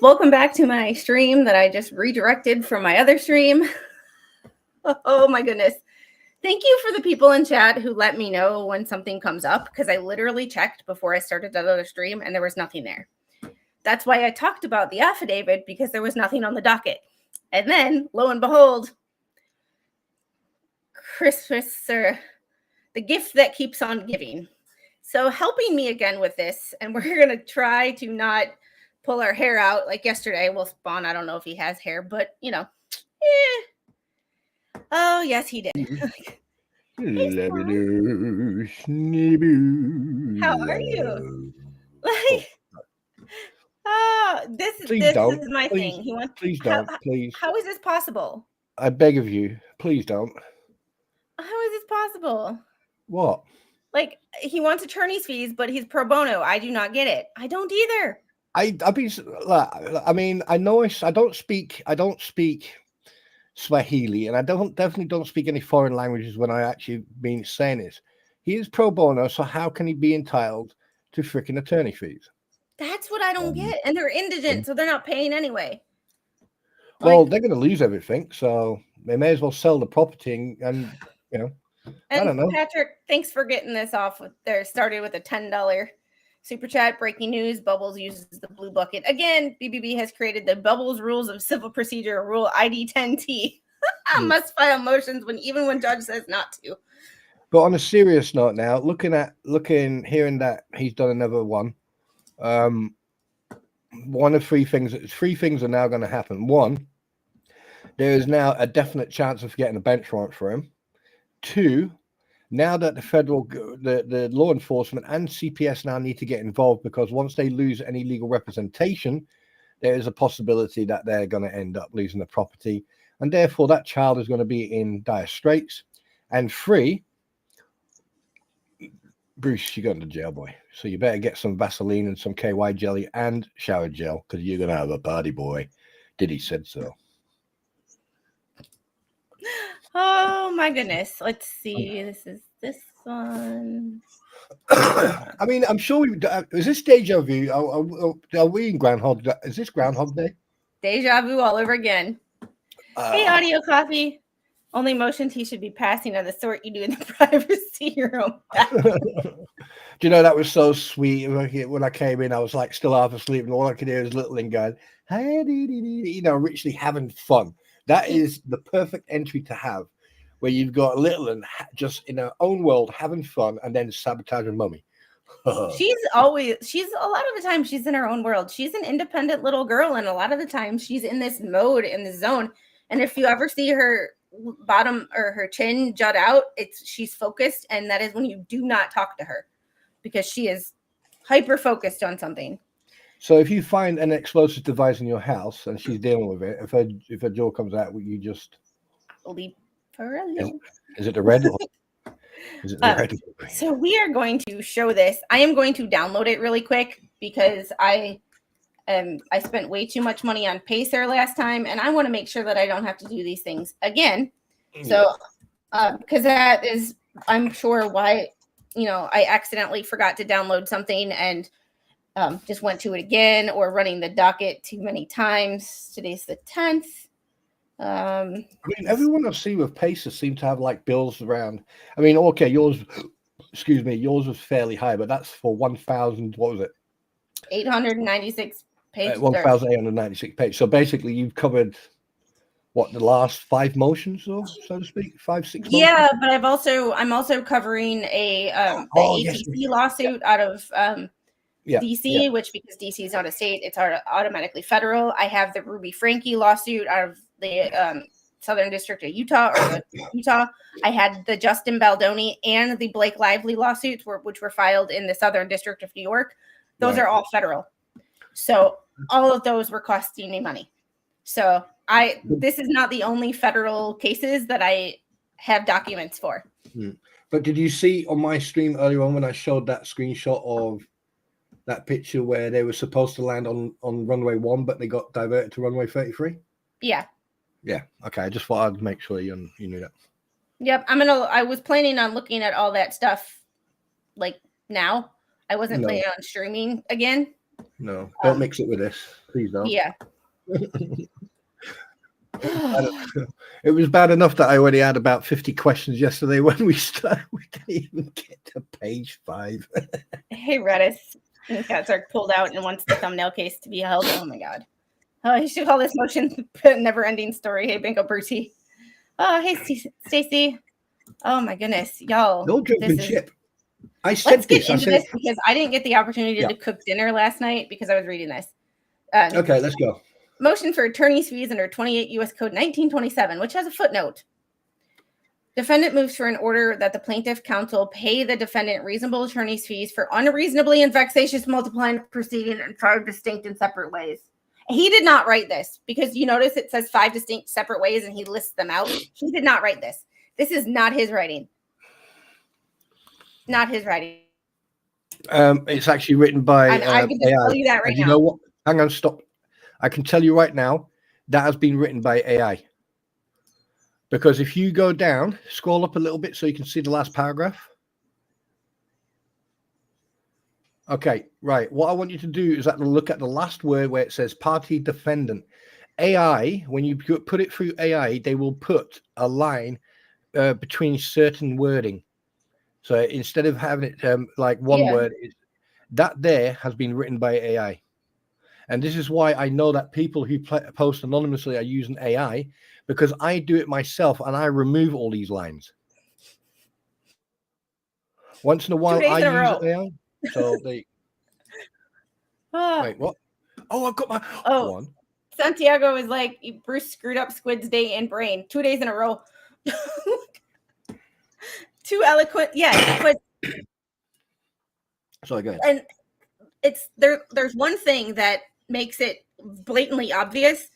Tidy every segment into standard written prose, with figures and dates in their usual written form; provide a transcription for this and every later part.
welcome back to my stream that I just redirected from my other stream. Oh my goodness. Thank you for the people in chat who let me know when something comes up, because I literally checked before I started that other stream and there was nothing there. That's why I talked about the affidavit, because there was nothing on the docket. And then, lo and behold, Christmas, the gift that keeps on giving. So helping me again with this, and we're going to try to not pull our hair out like yesterday. Well, Spawn, I don't know if he has hair, but, you know, Oh, yes, he did. How are you? Like, this is my thing. He wants. Please don't. Please. How is this possible? I beg of you, please don't. How is this possible? What? Like, he wants attorney's fees, but he's pro bono. I do not get it. I don't either. I mean, I know I don't speak Swahili, and I definitely don't speak any foreign languages when I actually been saying this. He is pro bono, so how can he be entitled to freaking attorney fees? That's what I don't get. And they're indigent, so they're not paying anyway. Well, they're going to lose everything, so they may as well sell the property and you know. And I don't know. Patrick, thanks for getting this off. Started with a $10 super chat. Breaking news: Bubbles uses the blue bucket again. BBB has created the Bubbles Rules of Civil Procedure Rule ID 10T. Must file motions when judge says not to. But on a serious note, now hearing that he's done another one. One of three things are now going to happen. One, there is now a definite chance of getting a bench warrant for him. Two, now that the law enforcement and CPS now need to get involved, because once they lose any legal representation, there is a possibility that they're going to end up losing the property, and therefore that child is going to be in dire straits. And three, Bruce, you're going to jail, boy. So you better get some Vaseline and some KY jelly and shower gel, because you're going to have a party, boy. Diddy said so. Oh my goodness. Let's see. This is this one. I mean, I'm sure is this deja vu? Are we in Groundhog? Is this Groundhog Day? Deja vu all over again. Hey, Audio Coffee. Only motions he should be passing are the sort you do in the privacy of your own bathroom. Do you know, that was so sweet. When I came in, I was like still half asleep, and all I could hear was Littling going, hey, you know, richly having fun. That is the perfect entry to have, where you've got Littling just in her own world having fun, and then sabotaging Mummy. She's a lot of the time she's in her own world. She's an independent little girl, and a lot of the time she's in this mode, in this zone. And if you ever see her bottom or her chin jut out, she's focused, and that is when you do not talk to her, because she is hyper focused on something. So if you find an explosive device in your house and she's dealing with it, if her jaw comes out, will you just leave her alone? Is it the red? Is it the red? So we are going to show this. I am going to download it really quick, because I spent way too much money on Pacer last time, and I want to make sure that I don't have to do these things again. So, because that is, I'm sure why, I accidentally forgot to download something and just went to it again, or running the docket too many times. Today's the 10th. I mean, everyone I've seen with Pacer seem to have like bills around. I mean, okay, yours was fairly high, but that's for 1,000. What was it? 896 pages. 1,896 pages. So basically, you've covered what, the last 5 motions, or so to speak, 5, 6 motions? Yeah, but I'm also covering the ATC lawsuit out of DC, which, because DC is not a state, it's automatically federal. I have the Ruby Frankie lawsuit out of the Southern District of Utah, Utah. I had the Justin Baldoni and the Blake Lively lawsuits, which were filed in the Southern District of New York. Those are all federal. So all of those were costing me money. So this is not the only federal cases that I have documents for. But did you see on my stream earlier on when I showed that screenshot of that picture where they were supposed to land on runway 1, but they got diverted to runway 33? Yeah. Yeah. Okay. I just thought I'd make sure you knew that. Yep. I was planning on looking at all that stuff like now. I wasn't planning on streaming again. No, don't mix it with this. Please don't. Yeah. It was bad enough that I already had about 50 questions yesterday when we started. We didn't even get to page 5. Hey, Redis. Katzark pulled out and wants the thumbnail case to be held. Oh, my God. Oh, you should call this motion never-ending story. Hey, Bingo Brucey. Oh, hey, Stacy. Oh, my goodness. Y'all. No jumping ship. Let's get into this because I didn't get the opportunity to cook dinner last night because I was reading this. Okay, let's go. Motion for attorney's fees under 28 U.S. Code 1927, which has a footnote. Defendant moves for an order that the plaintiff counsel pay the defendant reasonable attorney's fees for unreasonably and vexatious multiplying proceeding in 5 distinct and separate ways. He did not write this because you notice it says 5 distinct separate ways and he lists them out. He did not write this. This is not his writing. Not his writing. It's actually written by I can tell you that right now. You know what? Hang on, stop. I can tell you right now that has been written by AI. Because if you go down, scroll up a little bit so you can see the last paragraph. Okay, right. What I want you to do is look at the last word where it says party defendant. AI, when you put it through AI, they will put a line between certain wording. So instead of having it like one word, that there has been written by AI. And this is why I know that people who post anonymously are using AI, because I do it myself and I remove all these lines. Once in a while, I use AI. So they. Wait, what? Oh, I've got my one. Santiago is like, Bruce screwed up Squid's day and brain 2 days in a row. Too eloquent. Yes, but. Sorry, go ahead. And it's there's one thing that makes it blatantly obvious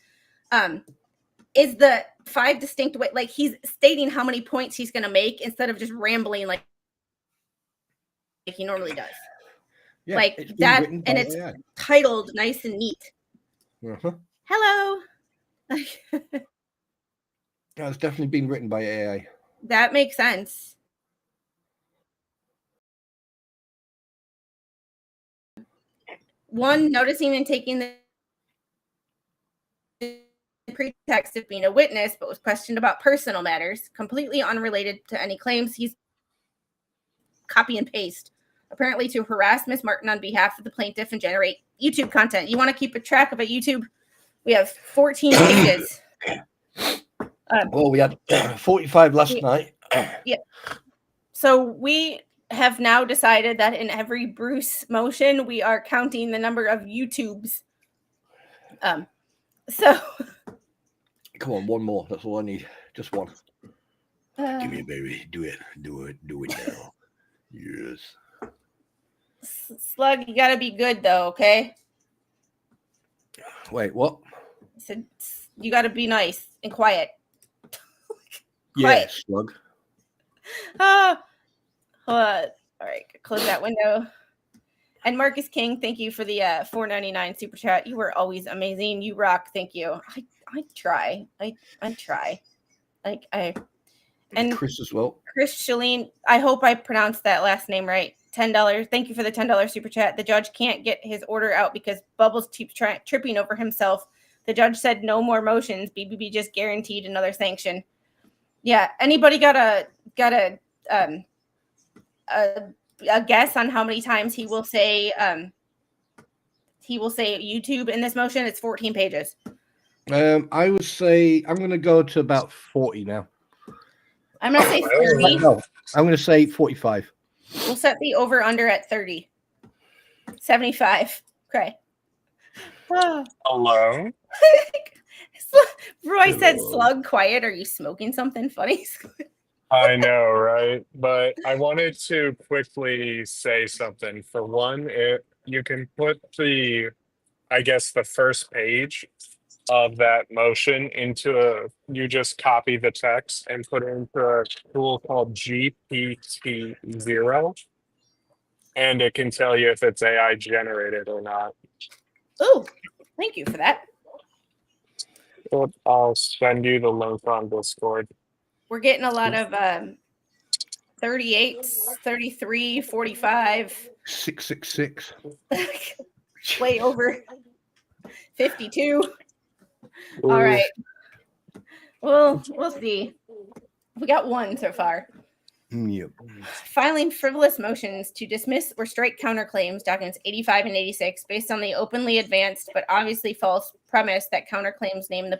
is the 5 distinct way, like he's stating how many points he's going to make instead of just rambling like he normally does. Yeah, like that, and it's titled nice and neat. Hello. Yeah, it's definitely been written by AI. That makes sense. One, noticing and taking the pretext of being a witness, but was questioned about personal matters, completely unrelated to any claims. He's copy and paste, apparently to harass Miss Martin on behalf of the plaintiff and generate YouTube content. You want to keep a track of it, YouTube? We have 14 pages. Well, we had 45 last night. Yeah. So we have now decided that in every Bruce motion, we are counting the number of YouTubes. So. Come on, one more. That's all I need. Just one. Give me a baby. Do it now. Yes. Slug, you gotta be good though, okay? Wait, what? I said you gotta be nice and quiet. Yeah, Slug. All right, close that window. And Marcus King, thank you for the $4.99 super chat. You were always amazing. You rock. Thank you. I try. I try. And Chris as well. Chris Shalene, I hope I pronounced that last name right. $10. Thank you for the $10 super chat. The judge can't get his order out because Bubbles keeps tripping over himself. The judge said no more motions. BBB just guaranteed another sanction. Yeah. Anybody got a guess on how many times he will say YouTube in this motion? It's 14 pages. I would say I'm going to go to about 40 now. I'm going to say 30. No, I'm going to say 45. We'll set the over under at 30. 75. Okay. Hello? Roy said, Slug, quiet. Are you smoking something funny? I know, right? But I wanted to quickly say something. For one, you can put the first page of that motion you just copy the text and put it into a tool called GPT-0, and it can tell you if it's AI generated or not. Oh, thank you for that. I'll send you the link on Discord. We're getting a lot of 38, 33, 45. 666. way over 52. Ooh. All right. Well, we'll see. We got one so far. Yep. Filing frivolous motions to dismiss or strike counterclaims, documents 85 and 86, based on the openly advanced but obviously false premise that counterclaims name the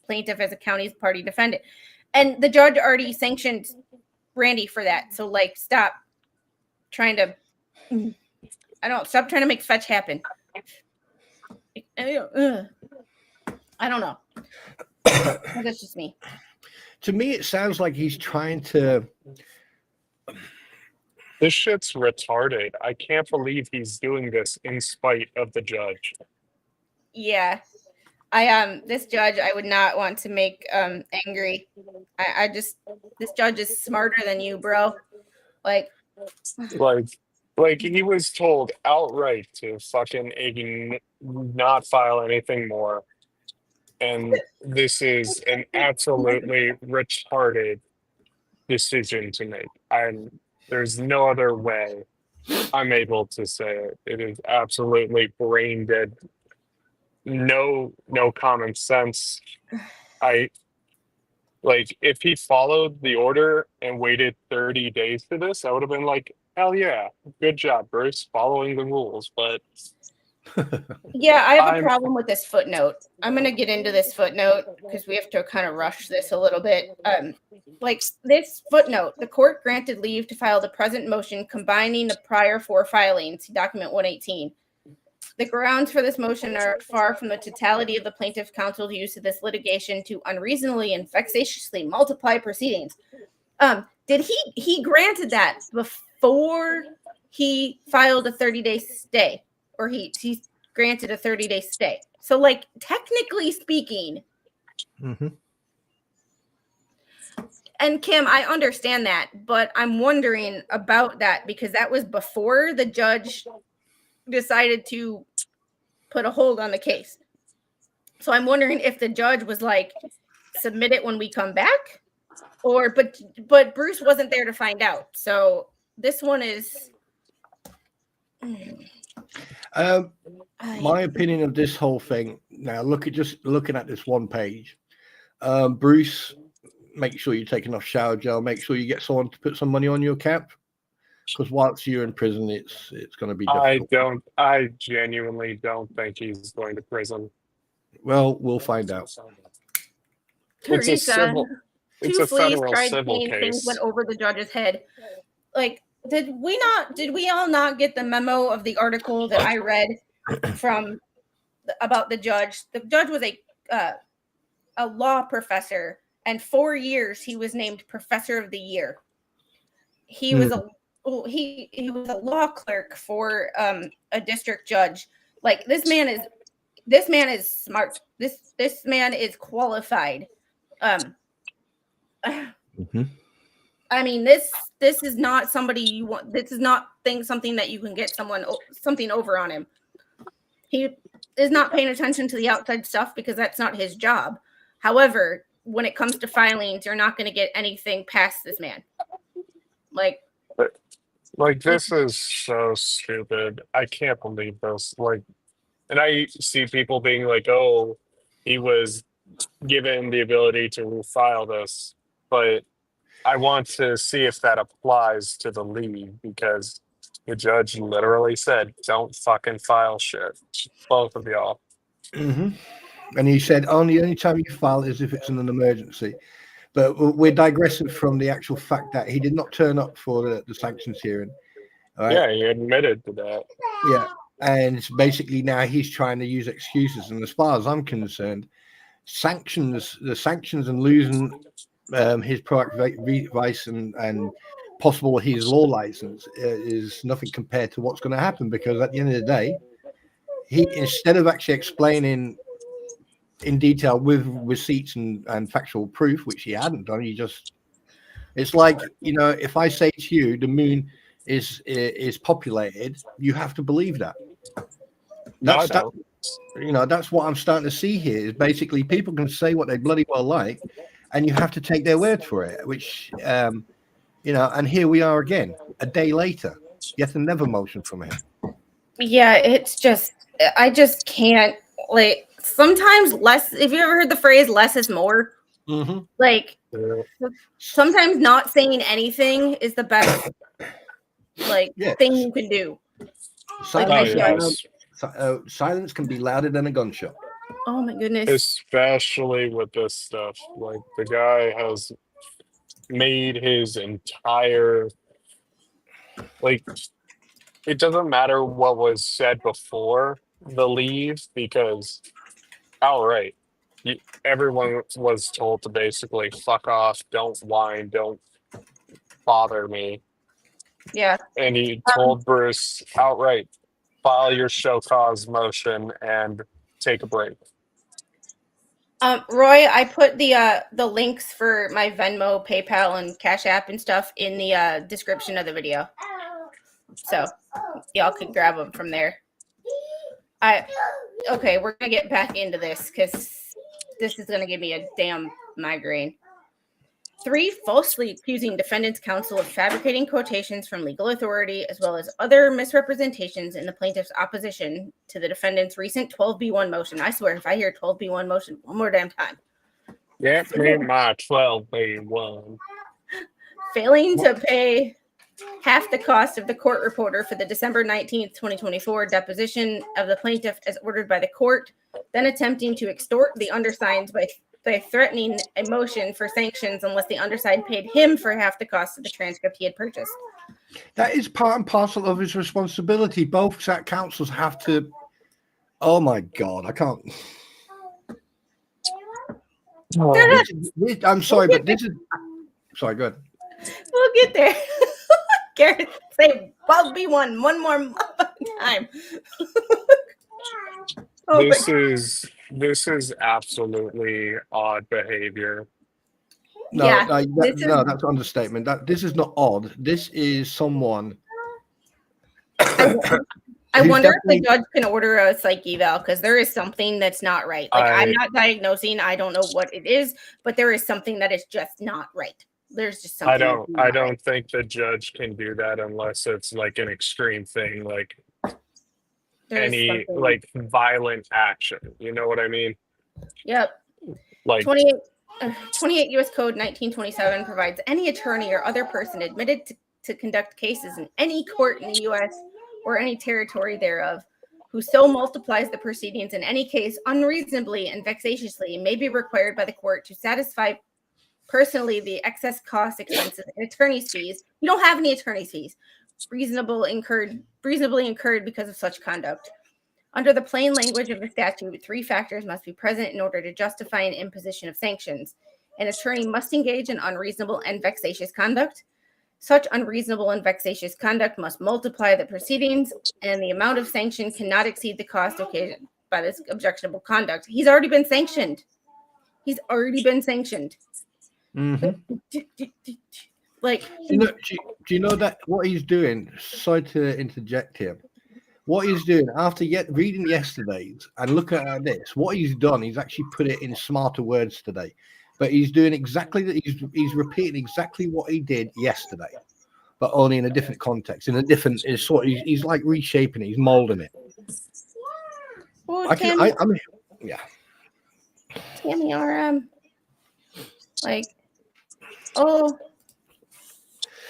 plaintiff as a county's party defendant. And the judge already sanctioned Randy for that. So, like, stop trying to, stop trying to make fetch happen. I don't know. That's just me. To me, it sounds like he's trying to. This shit's retarded. I can't believe he's doing this in spite of the judge. Yeah. This judge I would not want to make angry. This judge is smarter than you, bro. Like he was told outright to fucking not file anything more. And this is an absolutely retarded decision to make. There's no other way I'm able to say it. It is absolutely brain dead. No common sense. If he followed the order and waited 30 days for this, I would have been like, hell yeah, good job, Bruce, following the rules. But yeah, I have a problem with this footnote. I'm going to get into this footnote because we have to kind of rush this a little bit. This footnote, the court granted leave to file the present motion combining the prior 4 filings, see document 118. The grounds for this motion are far from the totality of the plaintiff counsel's use of this litigation to unreasonably and vexatiously multiply proceedings. Did he granted that before he filed a 30-day stay? Or he granted a 30-day stay. So, like, technically speaking, and Kim, I understand that, but I'm wondering about that because that was before the judge decided to put a hold on the case. So I'm wondering if the judge was like, submit it when we come back, but Bruce wasn't there to find out. So this one is. My opinion of this whole thing now, looking at this one page, Bruce, make sure you take enough shower gel, make sure you get someone to put some money on your account, because whilst you're in prison, it's going to be difficult. I genuinely don't think he's going to prison. Well, we'll find out. It's a federal civil case. Things went over the judge's head. Like, did we all not get the memo of the article that I read about the judge? The judge was a law professor, and 4 years he was named Professor of the Year. He was he was a law clerk for a district judge. Like, this man is smart. This man is qualified. I mean, this is not somebody you want. This is not something that you can get something over on him. He is not paying attention to the outside stuff because that's not his job. However, when it comes to filings, you're not going to get anything past this man. This is so stupid. I can't believe this. And I see people being like, "Oh, he was given the ability to refile this," but I want to see if that applies to the league because the judge literally said, "Don't fucking file shit." Both of y'all. And he said, the only time you file is if it's an emergency. But we're digressing from the actual fact that he did not turn up for the sanctions hearing. Right? Yeah, he admitted to that. Yeah. And basically now he's trying to use excuses. And as far as I'm concerned, the sanctions and losing his proactive advice and possible his law license is nothing compared to what's going to happen, because at the end of the day, he, instead of actually explaining in detail with receipts and factual proof, which he hadn't done, it's like, if I say to you the moon is populated, you have to believe that. That's what I'm starting to see here, is basically people can say what they bloody well like, and you have to take their word for it, which, and here we are again, a day later, yet another motion from him. Yeah, it's just, I just can't, like, sometimes less, if you ever heard the phrase less is more, like, sometimes not saying anything is the best, like, thing you can do. Silence can be louder than a gunshot. Oh my goodness. Especially with this stuff. Like, the guy has made his entire, like, it doesn't matter what was said before the leave, because outright, everyone was told to basically fuck off, don't whine, don't bother me. Yeah. And he told Bruce outright, file your show cause motion and take a break. Roy, I put the links for my Venmo, PayPal, and Cash App and stuff in the description of the video, so y'all could grab them from there. Okay, we're gonna get back into this because this is gonna give me a damn migraine. 3, falsely accusing defendant's counsel of fabricating quotations from legal authority, as well as other misrepresentations in the plaintiff's opposition to the defendant's recent 12B1 motion. I swear, if I hear 12B1 motion one more damn time. Get me my 12B1. Failing to pay half the cost of the court reporter for the December 19th, 2024 deposition of the plaintiff as ordered by the court, then attempting to extort the undersigned by threatening a motion for sanctions unless the undersigned paid him for half the cost of the transcript he had purchased. That is part and parcel of his responsibility. Both counsels have to. Oh my God, I can't. I'm sorry, but this is. Sorry, go ahead. We'll get there. Garrett, say B1 one more time. This is absolutely odd behavior. No, yeah, that's an understatement. This is not odd. This is someone. I wonder if the judge can order a psych eval, because there is something that's not right. Like, I'm not diagnosing. I don't know what it is, but there is something that is just not right. There's just something. I don't think the judge can do that unless it's like an extreme thing, like any like violent action. You know what I mean? Yep. Like 28 U.S. Code 1927 provides any attorney or other person admitted to conduct cases in any court in the U.S. or any territory thereof, who so multiplies the proceedings in any case unreasonably and vexatiously, may be required by the court to satisfy personally the excess costs, expenses, and attorney's fees. You don't have any attorney's fees. Reasonably incurred because of such conduct. Under the plain language of the statute, 3 factors must be present in order to justify an imposition of sanctions. An attorney must engage in unreasonable and vexatious conduct. Such unreasonable and vexatious conduct must multiply the proceedings, and the amount of sanction cannot exceed the cost occasioned by this objectionable conduct. He's already been sanctioned. Like, do you know that what he's doing? Sorry to interject here. What he's doing after reading yesterday's and looking at this, what he's done, he's actually put it in smarter words today. But he's doing exactly that. He's repeating exactly what he did yesterday, but only in a different context, in a different sort. He's like reshaping it. He's molding it. Well, Tammy,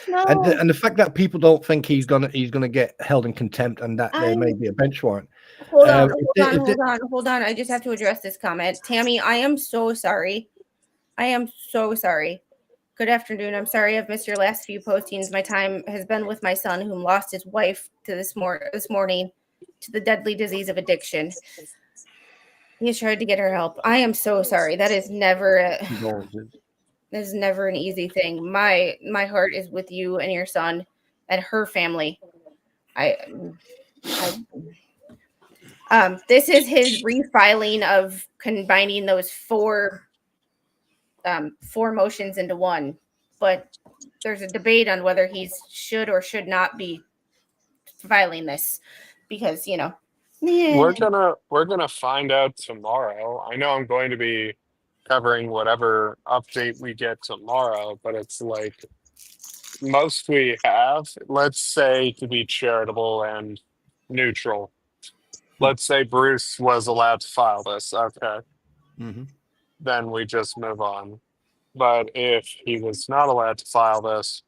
no. And the fact that people don't think he's gonna get held in contempt and that there may be a bench warrant. Hold on. I just have to address this comment. Tammy, I am so sorry. Good afternoon. I'm sorry I've missed your last few postings. My time has been with my son, whom lost his wife to this morning to the deadly disease of addiction. He has tried to get her help. I am so sorry. That is never an easy thing. My heart is with you and your son and her family. This is his refiling of combining those four motions into one, but there's a debate on whether he should or should not be filing this, because we're gonna find out tomorrow. I know I'm going to be covering whatever update we get tomorrow, but it's like most we have, let's say, to be charitable and neutral, let's say Bruce was allowed to file this. Okay. Mm-hmm. Then we just move on. But if he was not allowed to file this,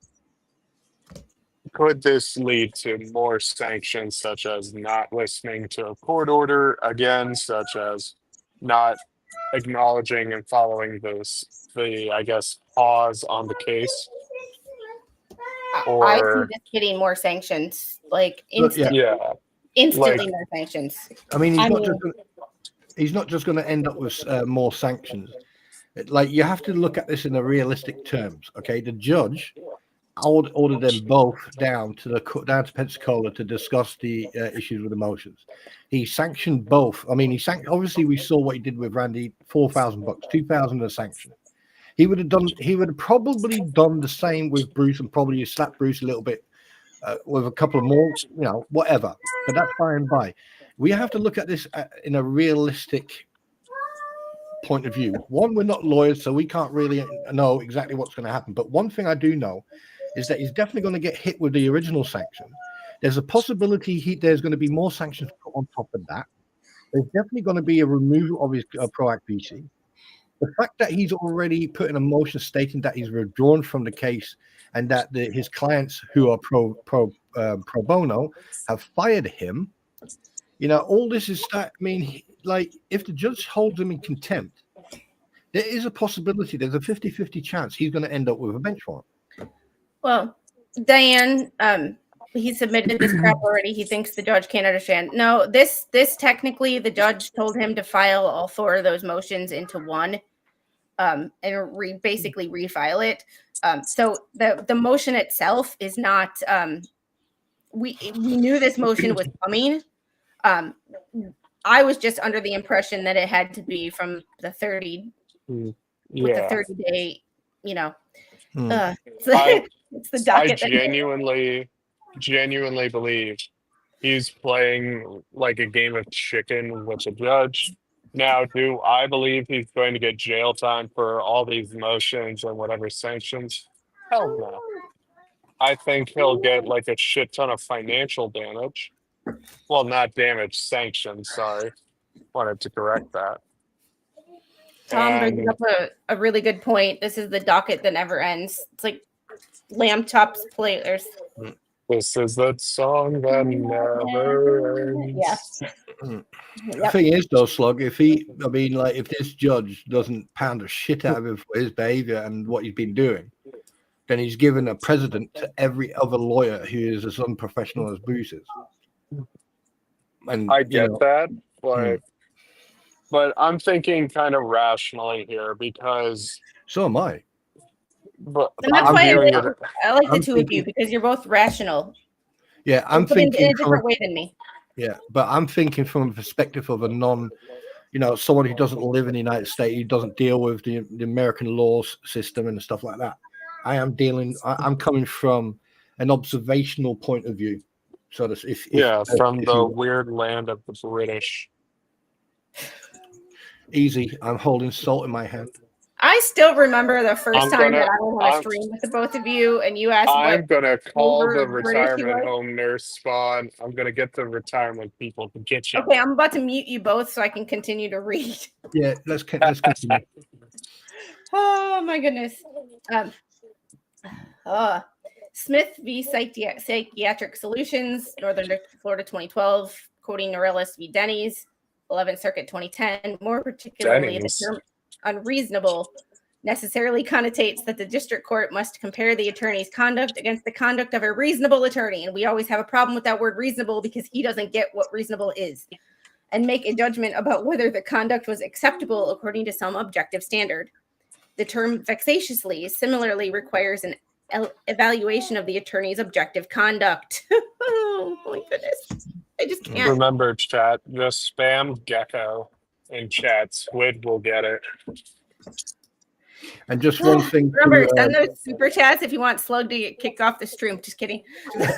could this lead to more sanctions, such as not listening to a court order again, such as not acknowledging and following the I guess, pause on the case? I see Or this getting more sanctions, like instantly more sanctions. I mean, he's not just going to end up with more sanctions. Like, you have to look at this in a realistic terms. Okay, the judge ordered them both down to Pensacola to discuss the issues with the motions. He sanctioned both. I mean, obviously we saw what he did with Randy, $4,000, $2,000 a sanction. He would have probably done the same with Bruce, and probably slapped Bruce a little bit with a couple of more, whatever. But that's by and by. We have to look at this in a realistic point of view. One, we're not lawyers, so we can't really know exactly what's going to happen. But one thing I do know is that he's definitely going to get hit with the original sanction. There's a possibility there's going to be more sanctions put on top of that. There's definitely going to be a removal of his PROAC VC. The fact that he's already put in a motion stating that he's withdrawn from the case, and that his clients who are pro bono have fired him, all this is that. I mean, like, if the judge holds him in contempt, there is a possibility, there's a 50-50 chance he's going to end up with a bench warrant. Well, Diane, he submitted this crap already. He thinks the judge can't understand. No, this technically, the judge told him to file all 4 of those motions into one, and basically refile it. So the motion itself is not. We knew this motion was coming. I was just under the impression that it had to be from the 30, with the 30-day, it's the docket. I genuinely believe he's playing like a game of chicken with a judge. Now, do I believe he's going to get jail time for all these motions and whatever sanctions? Hell no. I think he'll get like a shit ton of financial damage. Well, not damage, sanctions, sorry. Wanted to correct that. Tom brings up a really good point. This is the docket that never ends. It's like lamb chops players. This is that song that never ends. Yeah. The thing is, though, Slug, if this judge doesn't pound the shit out of him for his behavior and what he's been doing, then he's given a precedent to every other lawyer who is as unprofessional as Bruce is. And I get that, but I'm thinking kind of rationally here, because so am I. But and that's why I like the two of you, because you're both rational. Yeah, I'm thinking in a different way than me. Yeah, but I'm thinking from a perspective of a someone who doesn't live in the United States, who doesn't deal with the American law system and stuff like that. I'm coming from an observational point of view. So from the weird land of the British. Easy. I'm holding salt in my hand. I still remember the first time that I was on a stream with the both of you, and you asked. I'm gonna call the retirement home nurse spawn. I'm gonna get the retirement people to get you. Okay, I'm about to mute you both so I can continue to read. Yeah, let's continue. Oh my goodness. Smith v. Psychiatric Solutions, Northern Florida 2012, quoting Norellis v. Denny's, 11th Circuit 2010. More particularly, the term unreasonable necessarily connotates that the district court must compare the attorney's conduct against the conduct of a reasonable attorney. And we always have a problem with that word reasonable, because he doesn't get what reasonable is, and make a judgment about whether the conduct was acceptable according to some objective standard. The term vexatiously similarly requires an evaluation of the attorney's objective conduct. Oh my goodness. I just can't. Remember, chat, just spam gecko in chat. Squid will get it. And just one thing. Remember, send those super chats if you want Slug to get kicked off the stream. Just kidding.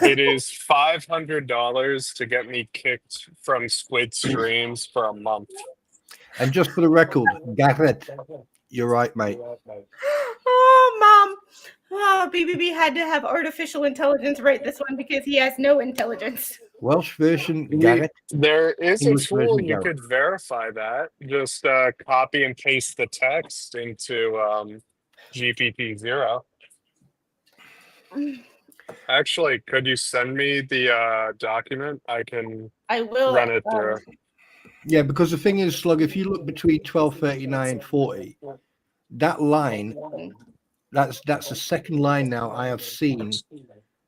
It is $500 to get me kicked from Squid streams for a month. And just for the record, Garrett, you're right, mate. Oh, Mom. Oh, BBB had to have artificial intelligence write this one because he has no intelligence. Welsh version, Garrett. There is a English tool version, you Garrett. could verify that. Just copy and paste the text into GPT-0. Actually, could you send me the document? I will run it through. Yeah, because the thing is, Slug, if you look between 1239 and 40, that line, that's the second line now I have seen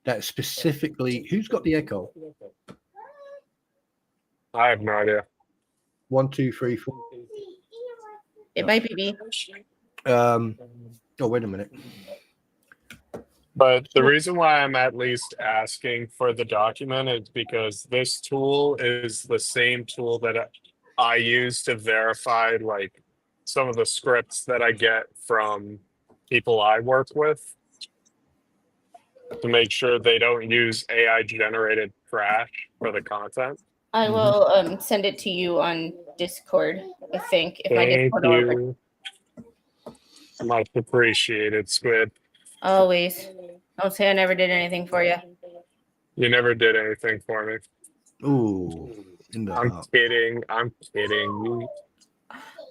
that specifically. Who's got the echo? I have no idea. 1, 2, 3, 4. It might be me. Oh, wait a minute. But the reason why I'm at least asking for the document is because this tool is the same tool that I use to verify like some of the scripts that I get from people I work with to make sure they don't use AI generated trash for the content. I will send it to you on Discord, I think. If Thank you. Much appreciated, Squid. Always. Don't say I never did anything for you. You never did anything for me. Ooh. I'm kidding. I'm kidding.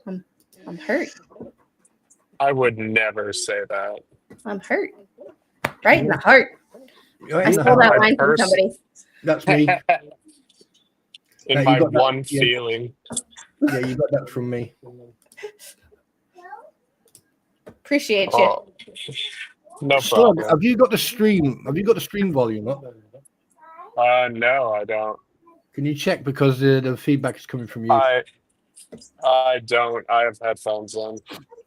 I'm hurt. I would never say that. I'm hurt. Right in the heart. I stole that line from somebody. That's me. In my one feeling. Yeah, you got that from me. Appreciate you. No problem. Have you got the stream? Have you got the stream volume up? No, I don't. Can you check because the feedback is coming from you? I don't. I have headphones on.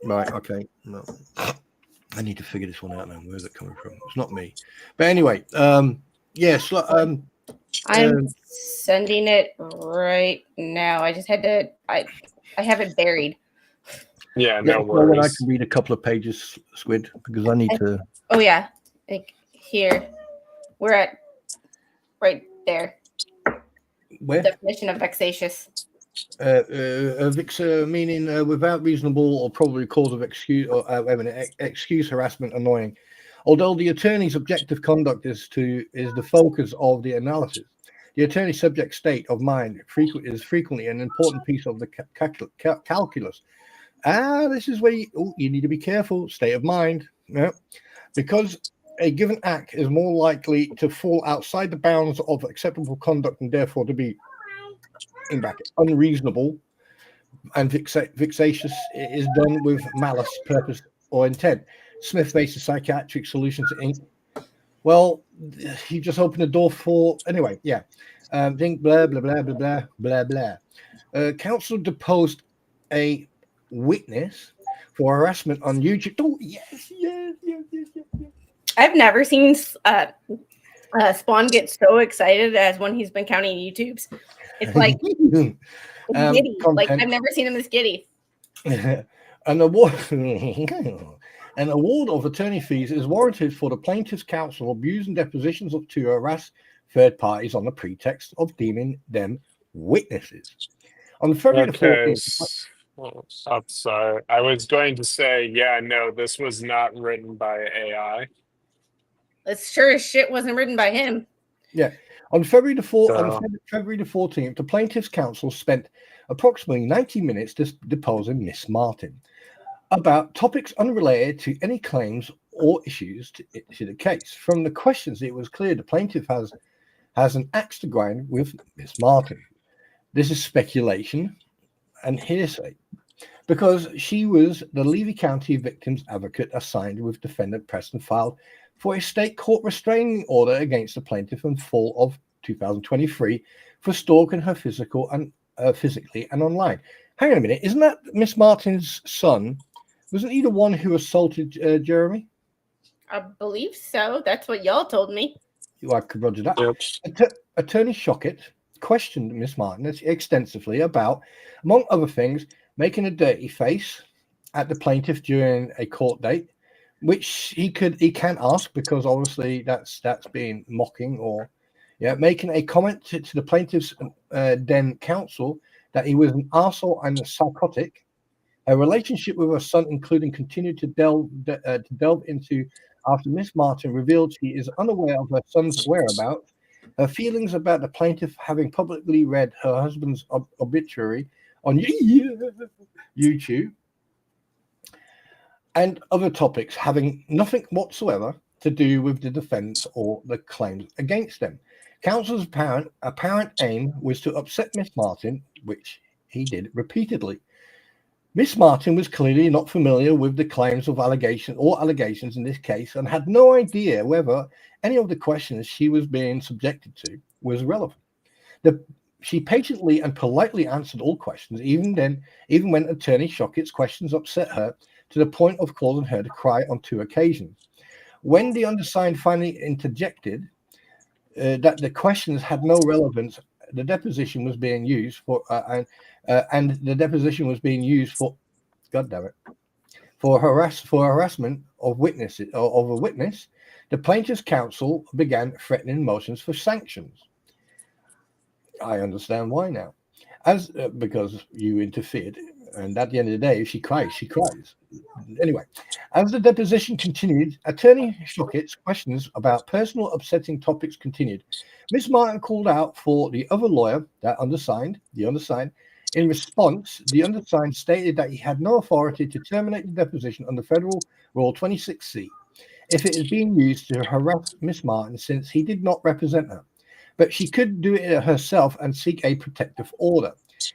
Right. Okay. No. I need to figure this one out now. Where's it coming from? It's not me. But anyway, yes. I'm sending it right now. I just had to. I have it buried. Yeah, no worries. I can read a couple of pages, Squid, because I need to. Oh yeah, like here, we're at right there. Where? Definition of vexatious. Meaning without reasonable or probable cause of excuse or excuse, harassment, annoying. Although the attorney's objective conduct is the focus of the analysis, the attorney's subject state of mind is frequently an important piece of the calculus. This is where you need to be careful. State of mind, because a given act is more likely to fall outside the bounds of acceptable conduct and therefore to be, in bracket, unreasonable and vexatious. Is done with malice, purpose, or intent. Smith faces psychiatric solutions Inc. Well, you just opened the door for anyway. Yeah, think blah blah blah blah blah blah blah. Counsel deposed a witness for harassment on YouTube. Oh yes. I've never seen Spawn get so excited as when he's been counting YouTubes. It's like giddy. Like I've never seen him this giddy. An award of attorney fees is warranted for the plaintiff's counsel abusing depositions to harass third parties on the pretext of deeming them witnesses. On February the 14th. I'm sorry. I was going to say, yeah, no, this was not written by AI. It sure as shit wasn't written by him. Yeah. On February the 14th, the plaintiff's counsel spent approximately 90 minutes deposing Miss Martin about topics unrelated to any claims or issues to the case. From the questions, it was clear the plaintiff has an axe to grind with Miss Martin. This is speculation and hearsay because she was the Levy County victim's advocate assigned with defendant Preston filed for a state court restraining order against the plaintiff in fall of 2023 for stalking her physically and online. Hang on a minute, isn't that Miss Martin's son? Wasn't he the one who assaulted Jeremy? I believe so. That's what y'all told me. I could roger that. Yep. Attorney Shockett questioned Miss Martin extensively about, among other things, making a dirty face at the plaintiff during a court date, which he can ask because obviously that's being mocking or making a comment to the plaintiff's then counsel that he was an arsehole and a psychotic. A relationship with her son, including continued to delve into after Miss Martin revealed she is unaware of her son's whereabouts Her feelings about the plaintiff having publicly read her husband's obituary on YouTube and other topics having nothing whatsoever to do with the defense or the claims against them. Counsel's apparent aim was to upset Miss Martin, which he did repeatedly. Miss Martin was clearly not familiar with the claims of allegations in this case and had no idea whether any of the questions she was being subjected to was relevant. She patiently and politely answered all questions, even when Attorney Shockett's questions upset her to the point of causing her to cry on 2 occasions. When the undersigned finally interjected that the questions had no relevance, the deposition was being used for, and the deposition was being used for, God damn it, for harassment of witnesses of a witness. The plaintiff's counsel began threatening motions for sanctions. I understand why now, because you interfered, and at the end of the day, if she cries, she cries. Anyway, as the deposition continued, Attorney Shockett's questions about personal upsetting topics continued. Miss Martin called out for the other lawyer, the undersigned. In response, the undersigned stated that he had no authority to terminate the deposition under Federal Rule 26C if it is being used to harass Miss Martin, since he did not represent her. But she could do it herself and seek a protective order.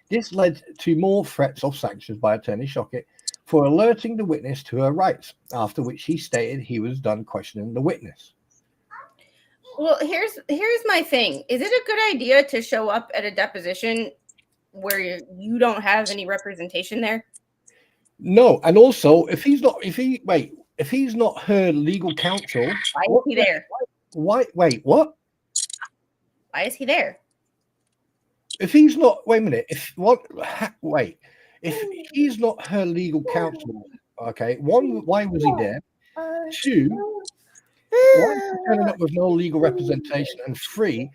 This led to more threats of sanctions by Attorney Shockett for alerting the witness to her rights, after which he stated he was done questioning the witness. Well, here's my thing. Is it a good idea to show up at a deposition where you don't have any representation there? No, and also if he's not her legal counsel, why is he there? Wait, what? Why is he there? If he's not, if he's not her legal counsel, okay, one, why was he there? 2, why is he turning up with no legal representation? And 3,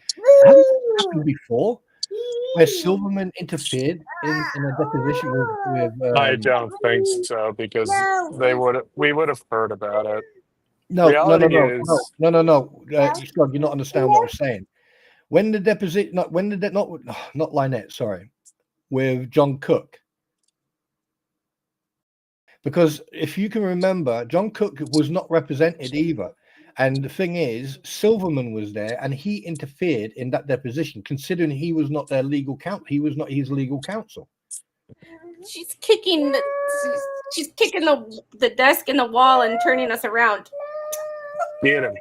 has it happened before where Silverman interfered in a deposition with I don't think so, because we would have heard about it. No. Scott, you're not understanding what I'm saying. When the deposition, not Lynette, sorry, with John Cook. Because if you can remember, John Cook was not represented either. And the thing is, Silverman was there and he interfered in that deposition, considering he was not their legal counsel. He was not his legal counsel. She's kicking the desk in the wall and turning us around. Get him.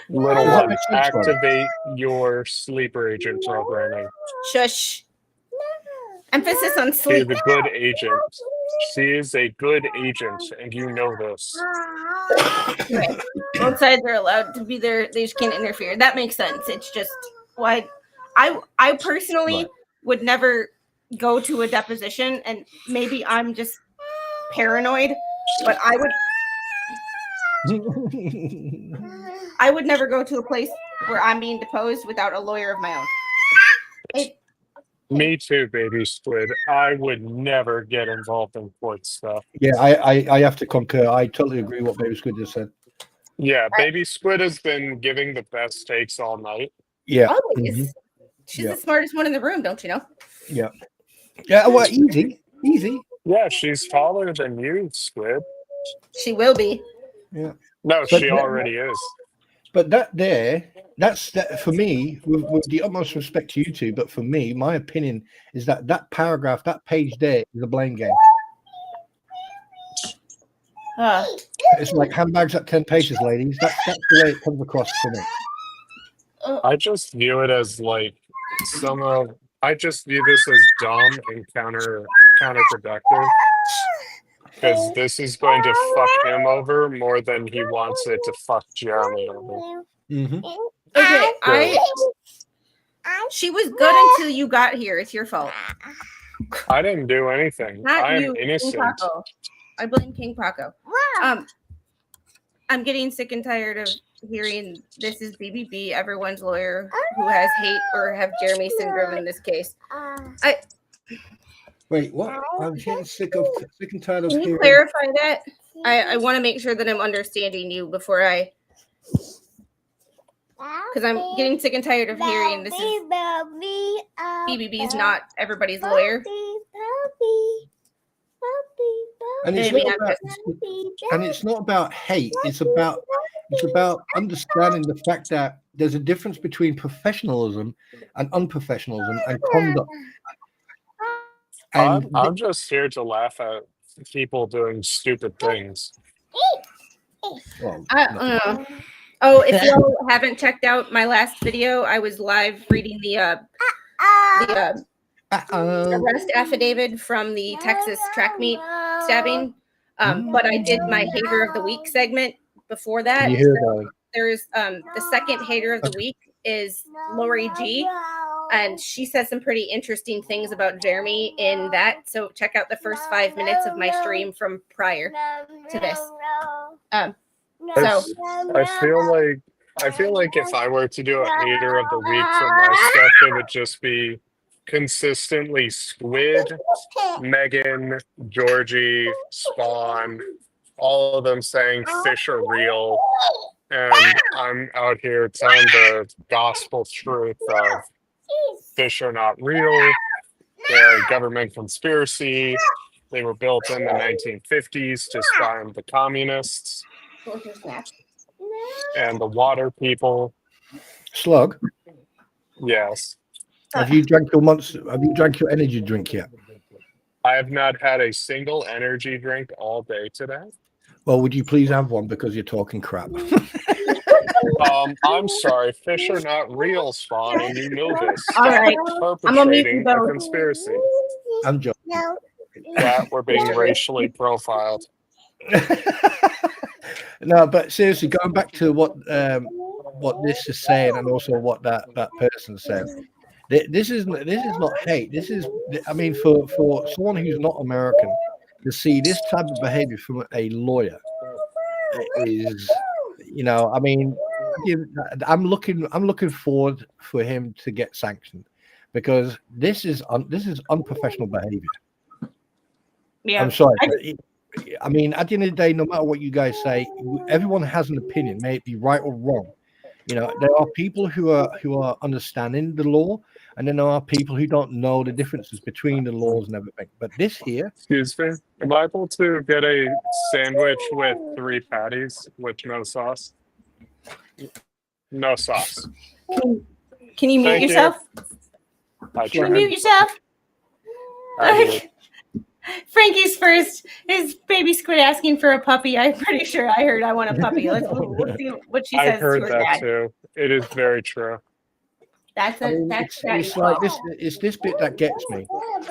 Little one, activate your sleeper agent programming. Shush. Emphasis on sleep. She's a good agent. She is a good agent, and you know this. Right. Both sides are allowed to be there. They just can't interfere. That makes sense. It's just why I personally would never go to a deposition, and maybe I'm just paranoid, but I would never go to a place where I'm being deposed without a lawyer of my own. Me too, baby squid. I would never get involved in court stuff. Yeah, I have to concur. I totally agree with what Baby Squid just said. Yeah, Baby Squid has been giving the best takes all night. Yeah. Always. Mm-hmm. She's the smartest one in the room, don't you know? Yeah. Yeah, well, easy. Yeah, she's taller than you, Squid. She will be. Yeah. No, but she already is. But that's for me, with the utmost respect to you two, but for me, my opinion is that paragraph, that page there is a blame game. It's like handbags at 10 paces, ladies. That's the way it comes across to me. I just view it as like I just view this as dumb and counterproductive. Because this is going to fuck him over more than he wants it to fuck Jeremy over. Mm-hmm. Okay, she was good until you got here. It's your fault. I didn't do anything. I am innocent. I blame King Paco. I'm getting sick and tired of hearing this is BBB, everyone's lawyer who has hate or have Jeremy syndrome in this case. Wait, what? I'm getting sick and tired of hearing. Can you clarify that? I want to make sure that I'm understanding you before I. because I'm getting sick and tired of hearing this is BBB's not everybody's lawyer. And it's not about hate. It's about understanding the fact that there's a difference between professionalism and unprofessionalism and conduct. And I'm just here to laugh at people doing stupid things. well, oh, if y'all haven't checked out my last video, I was live reading the arrest affidavit from the Texas track meet stabbing. But I did my hater of the week segment before that. So there's the second hater of the week is Lori G, and she says some pretty interesting things about Jeremy in that. So check out the first 5 minutes of my stream from prior to this. I feel like if I were to do a hater of the week for my stuff, it would just be consistently Squid, Megan, Georgie, Spawn, all of them saying fish are real. And I'm out here telling the gospel truth of fish are not real. They're a government conspiracy. They were built in the 1950s to spy on the communists and the water people. Slug? Yes. Have you drank your energy drink yet? I have not had a single energy drink all day today. Well, would you please have one because you're talking crap? I'm sorry, fish are not real, Spawn, and you know this. All right, perpetrating a conspiracy. I'm joking. That we're being racially profiled. No, but seriously, going back to what this is saying, and also what that person said. This is not hate. This is, I mean, for someone who's not American to see this type of behavior from a lawyer is, you know, I mean, I'm looking forward for him to get sanctioned because this is unprofessional behavior. Yeah, I'm sorry. I mean, at the end of the day, no matter what you guys say, everyone has an opinion, may it be right or wrong. You know, there are people who are understanding the law, and then there are people who don't know the differences between the laws and everything. But this here, excuse me, am I able to get a sandwich with 3 patties with no sauce? No sauce. Can you mute yourself? Can you mute yourself? Frankie's first. His baby squid asking for a puppy. I'm pretty sure I heard I want a puppy. Let's see what she says. I heard to her that dad. too. It is very true. It's like this. It's this bit that gets me.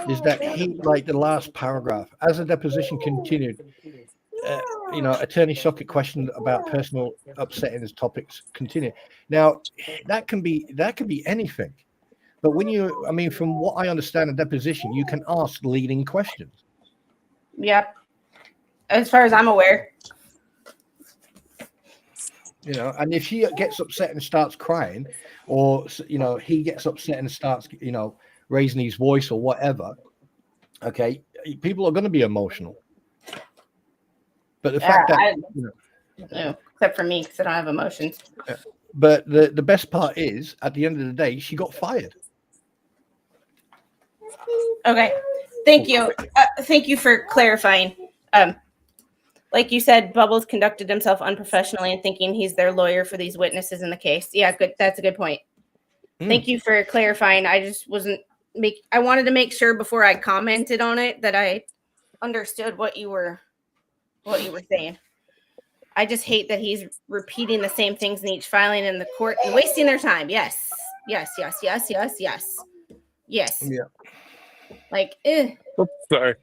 Is that he, like the last paragraph, as the deposition continued, you know, Attorney Socket questioned about personal upsetting as topics continue. Now, that can be anything. But when you, I mean, from what I understand in deposition, you can ask leading questions. Yep. As far as I'm aware. You know, and if she gets upset and starts crying, or, you know, he gets upset and starts, you know, raising his voice or whatever, okay, people are going to be emotional. But the fact that, no, except for me, because I don't have emotions. But the best part is, at the end of the day, she got fired. Okay, thank you. Thank you for clarifying. Like you said, Bubbles conducted himself unprofessionally and thinking he's their lawyer for these witnesses in the case. Yeah, good. That's a good point. Thank you for clarifying. I just I wanted to make sure before I commented on it that I understood what you were saying. I just hate that he's repeating the same things in each filing in the court and wasting their time. Yes. Yes. Yeah. Like, sorry.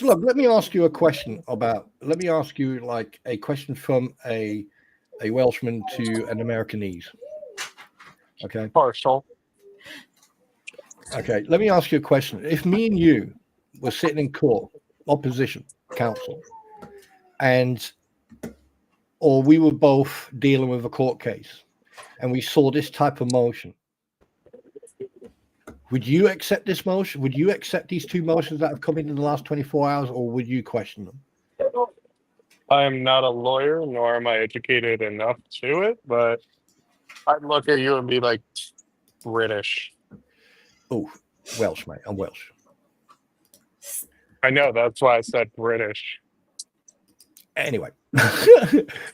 Look, let me ask you a question like a question from a Welshman to an Americanese. Okay. Partial. Okay. Let me ask you a question. If me and you were sitting in court, opposition counsel, or we were both dealing with a court case, and we saw this type of motion, would you accept this motion? Would you accept these 2 motions that have come in the last 24 hours, or would you question them? I am not a lawyer, nor am I educated enough to it, but I'd look at you and be like, British. Oh, Welsh, mate. I'm Welsh. I know, that's why I said British. Anyway,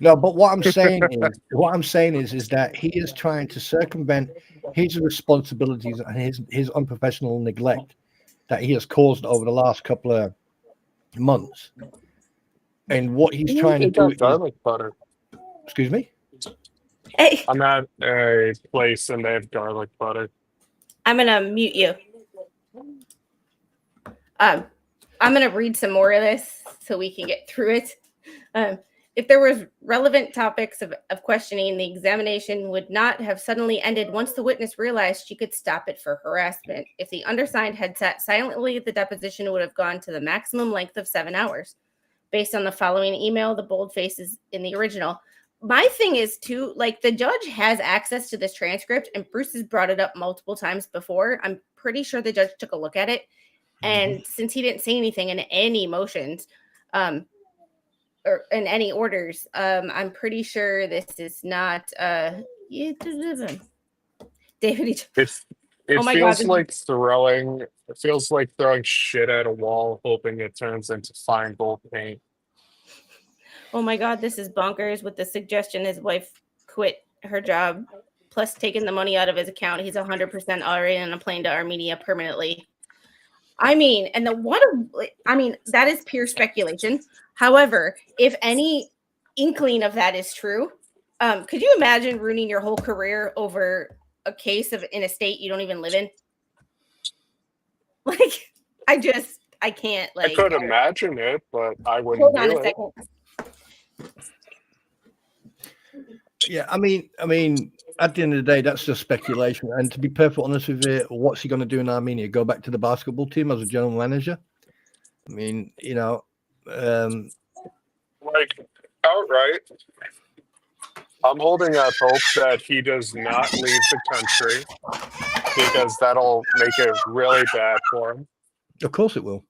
no, but what I'm saying is that he is trying to circumvent his responsibilities and his unprofessional neglect that he has caused over the last couple of months. And what he's trying to do is garlic butter. Excuse me? Hey, I'm at a place and they have garlic butter. I'm gonna mute you. I'm gonna read some more of this so we can get through it. If there was relevant topics of questioning, the examination would not have suddenly ended once the witness realized she could stop it for harassment. If the undersigned had sat silently, the deposition would have gone to the maximum length of 7 hours. Based on the following email, the boldface is in the original. My thing is too, like, the judge has access to this transcript, and Bruce has brought it up multiple times before. I'm pretty sure the judge took a look at it. And since he didn't say anything in any motions, or in any orders, I'm pretty sure this is not David. It feels like throwing shit at a wall, hoping it turns into fine gold paint. Oh my God, this is bonkers. With the suggestion his wife quit her job, plus taking the money out of his account, he's 100% already on a plane to Armenia permanently. I mean, that is pure speculation. However, if any inkling of that is true, could you imagine ruining your whole career over a case in a state you don't even live in? Like, I can't. Like, I could imagine it, but I wouldn't. Hold on a second. Yeah, I mean, at the end of the day, that's just speculation. And to be perfectly honest with you, what's he going to do in Armenia? Go back to the basketball team as a general manager? I mean, like, outright, I'm holding out hope that he does not leave the country, because that'll make it really bad for him. Of course it will.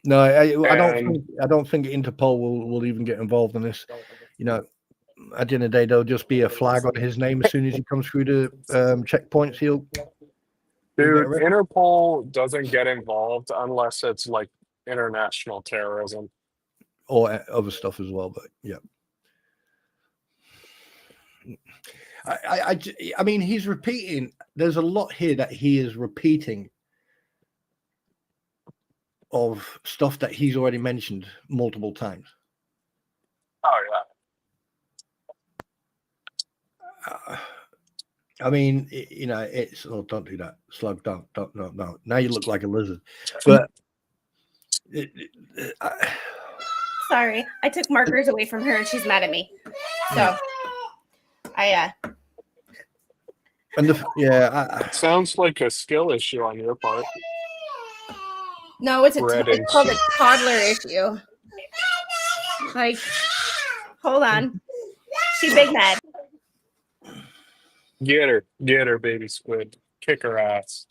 No, I don't think Interpol will even get involved in this. At the end of the day, there'll just be a flag on his name as soon as he comes through the checkpoints. Dude, Interpol doesn't get involved unless it's like international terrorism or other stuff as well. But yeah, I mean, he's repeating. There's a lot here that he is repeating of stuff that he's already mentioned multiple times. Oh yeah. I mean, it's don't do that, slug. Don't. No. Now you look like a lizard. But sorry, I took markers away from her, and she's mad at me. So it sounds like a skill issue on your part. No, it's called a toddler issue. Like, hold on. She's big mad. Get her, baby squid. Kick her ass.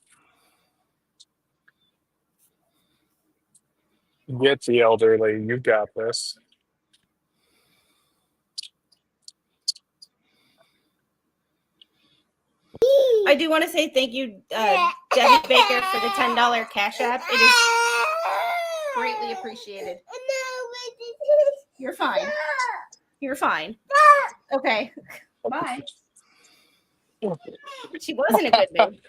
Get the elderly. You got this. I do want to say thank you, Debbie Baker, for the $10 Cash App. It is greatly appreciated. You're fine. You're fine. Okay. Bye. She was in a good mood.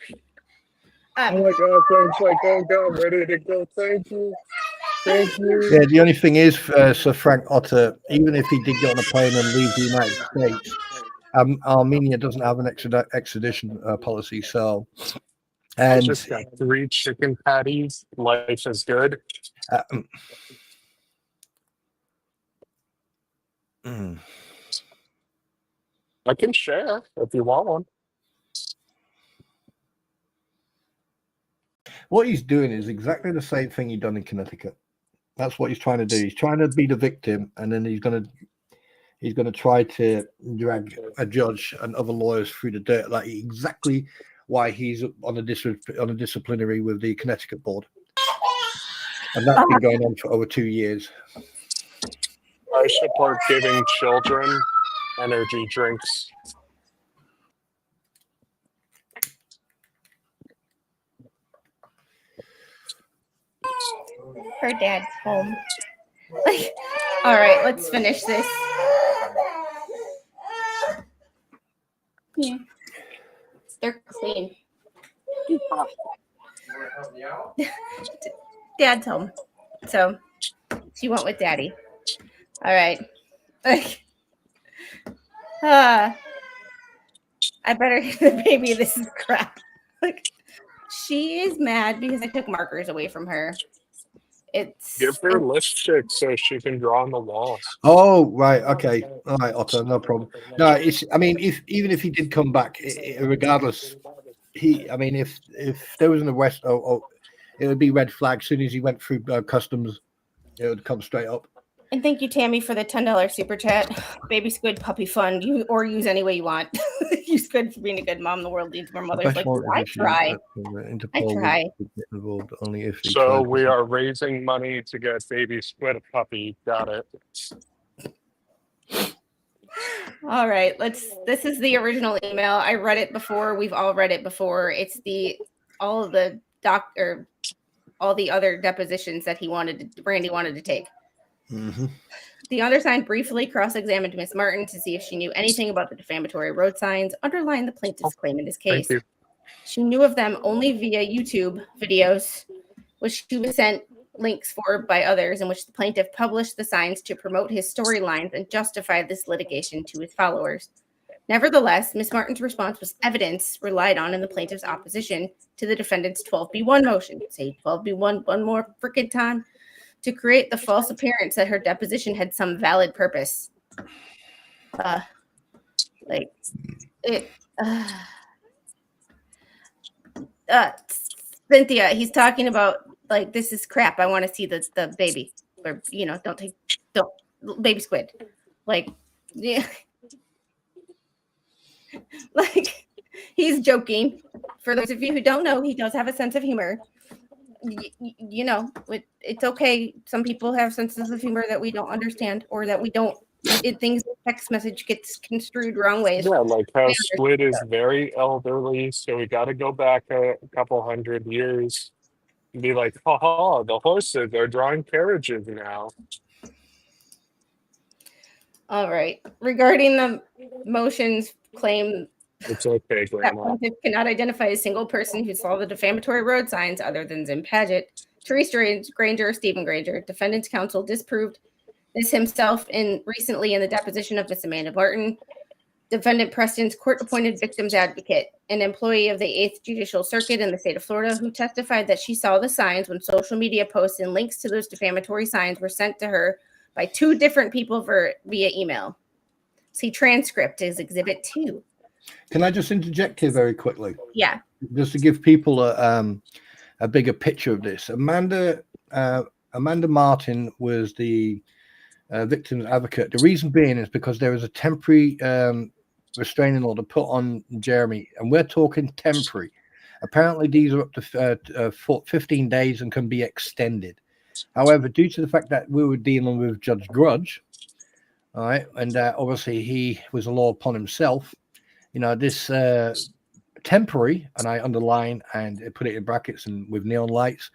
Oh my God, thanks. Like, oh God, I'm ready to go. Thank you. Thank you. Yeah, the only thing is, Sir Frank Otter, even if he did get on a plane and leave the United States, Armenia doesn't have an extradition policy, so. And I just got 3 chicken patties. Life is good. I can share if you want one. What he's doing is exactly the same thing he done in Connecticut. That's what he's trying to do. He's trying to be the victim, and then he's going to try to drag a judge and other lawyers through the dirt. Like exactly why he's on a disciplinary with the Connecticut board, and that's been going on for over 2 years. I support giving children energy drinks. Her dad's home. All right, let's finish this. Yeah. They're clean. Dad's home. So she went with Daddy. All right. I better get the baby. This is crap. She is mad because I took markers away from her. Give her lipstick so she can draw on the walls. Oh, right. Okay. All right, Otto. No problem. No, I mean, even if he did come back, regardless, if there was an arrest, it would be red flag. As soon as he went through customs, it would come straight up. And thank you, Tammy, for the $10 super chat. Baby Squid Puppy Fund. Use any way you want. Use Squid for being a good mom. The world needs more mothers like you. I try. Involved only if so we are raising money to get Baby Squid a puppy. Got it. All right. This is the original email. I read it before. We've all read it before. It's all the other depositions that Randy wanted to take. Mm-hmm. The undersigned briefly cross-examined Miss Martin to see if she knew anything about the defamatory road signs underlying the plaintiff's claim in this case. She knew of them only via YouTube videos, which she was sent links for by others, in which the plaintiff published the signs to promote his storylines and justify this litigation to his followers. Nevertheless, Miss Martin's response was evidence relied on in the plaintiff's opposition to the defendant's 12B1 motion. Say 12B1 one more freaking time. To create the false appearance that her deposition had some valid purpose. Cynthia, he's talking about this is crap. I want to see the baby, or don't baby squid, yeah, he's joking. For those of you who don't know, he does have a sense of humor. It's okay. Some people have senses of humor that we don't understand, or that we don't. Things text message gets construed wrong ways. Yeah, like how Squid is very elderly, so we got to go back a couple hundred years and be like, haha, the horses are drawing carriages now. All right. Regarding the motions claim. It's okay, Grandma. That cannot identify a single person who saw the defamatory road signs other than Zim Paget. Teresa Granger, Stephen Granger, defendant's counsel disproved this himself recently in the deposition of Miss Amanda Martin. Defendant Preston's court-appointed victims advocate, an employee of the 8th Judicial Circuit in the state of Florida, who testified that she saw the signs when social media posts and links to those defamatory signs were sent to her by 2 different people via email. See transcript is Exhibit 2. Can I just interject here very quickly? Yeah. Just to give people a bigger picture of this. Amanda Martin was the victim's advocate. The reason being is because there was a temporary restraining order put on Jeremy, and we're talking temporary. Apparently, these are up to 15 days and can be extended. However, due to the fact that we were dealing with Judge Grudge, all right, and obviously he was a law upon himself, this temporary, and I underline and put it in brackets and with neon lights,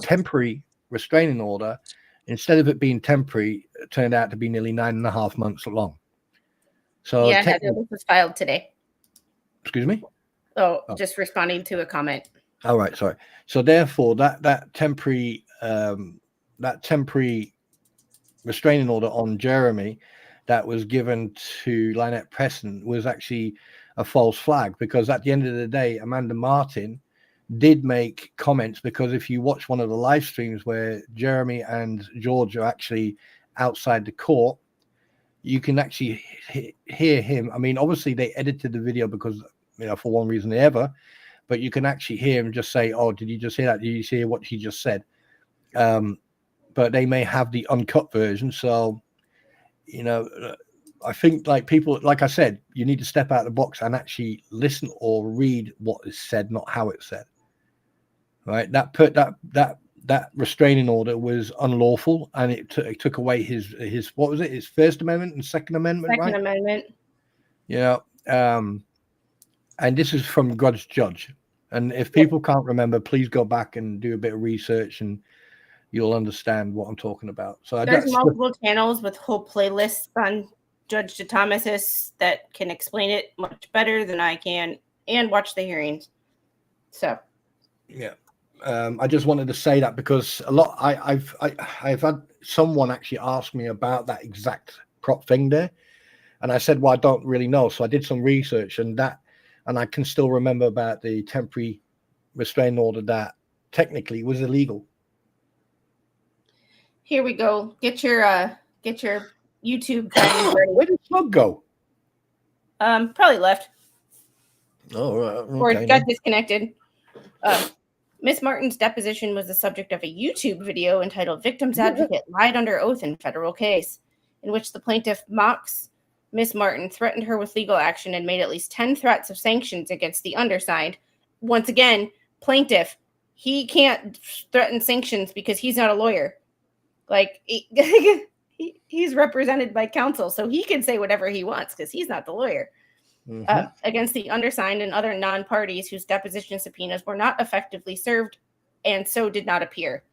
temporary restraining order, instead of it being temporary, it turned out to be nearly 9.5 months long. So yeah, this was filed today. Excuse me? Oh, just responding to a comment. All right, sorry. So therefore, that temporary restraining order on Jeremy that was given to Lynette Preston was actually a false flag, because at the end of the day, Amanda Martin did make comments, because if you watch one of the live streams where Jeremy and George are actually outside the court, you can actually hear him. I mean, obviously they edited the video because, for one reason or the other, but you can actually hear him just say, oh, did you just hear that? Did you hear what he just said? But they may have the uncut version. So, I think people, like I said, you need to step out of the box and actually listen or read what is said, not how it's said. Right? That restraining order was unlawful, and it took away his what was it? His First Amendment and Second Amendment, Second right? Amendment. You know, and this is from God's Judge. And if people can't remember, please go back and do a bit of research, and you'll understand what I'm talking about. So there's multiple channels with whole playlists on Judge DeThomas's that can explain it much better than I can, and watch the hearings. So, yeah, I just wanted to say that because a lot I've had someone actually ask me about that exact prop thing there, and I said, well, I don't really know. So I did some research, and I can still remember about the temporary restraining order that technically was illegal. Here we go. Get your YouTube kind ready. Where did Slug go? Probably left. Oh, right. Okay, or it got disconnected. Miss Martin's deposition was the subject of a YouTube video entitled "Victim's Advocate Lied Under Oath in Federal Case," in which the plaintiff mocks Miss Martin, threatened her with legal action, and made at least 10 threats of sanctions against the undersigned. Once again, plaintiff, he can't threaten sanctions because he's not a lawyer. Like, he's represented by counsel, so he can say whatever he wants because he's not the lawyer. Against the undersigned and other non-parties whose deposition subpoenas were not effectively served and so did not appear.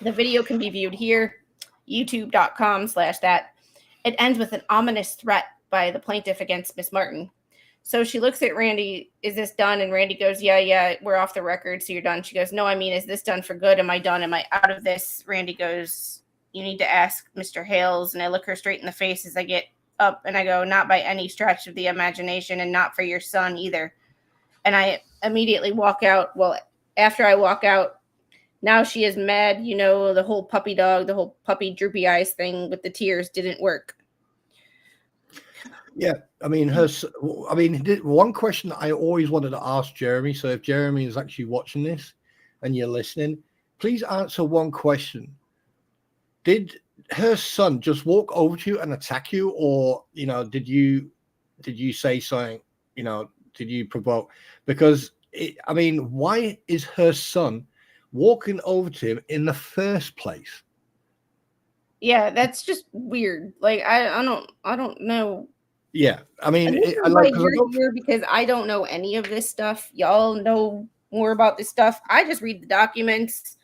The video can be viewed here, youtube.com/that. It ends with an ominous threat by the plaintiff against Miss Martin. So she looks at Randy, is this done? And Randy goes, yeah, we're off the record, so you're done. She goes, no, I mean, is this done for good? Am I done? Am I out of this? Randy goes, you need to ask Mr. Hales. And I look her straight in the face as I get up, and I go, not by any stretch of the imagination, and not for your son either. And I immediately walk out. Well, after I walk out, now she is mad. You know, the whole puppy dog, the whole puppy droopy eyes thing with the tears didn't work. Yeah, I mean, one question that I always wanted to ask Jeremy. So if Jeremy is actually watching this and you're listening, please answer one question. Did her son just walk over to you and attack you, or did you say something? Did you provoke? Because why is her son walking over to him in the first place? Yeah, that's just weird. Like, I don't know. Yeah, I mean, you're here because I don't know any of this stuff. Y'all know more about this stuff. I just read the documents,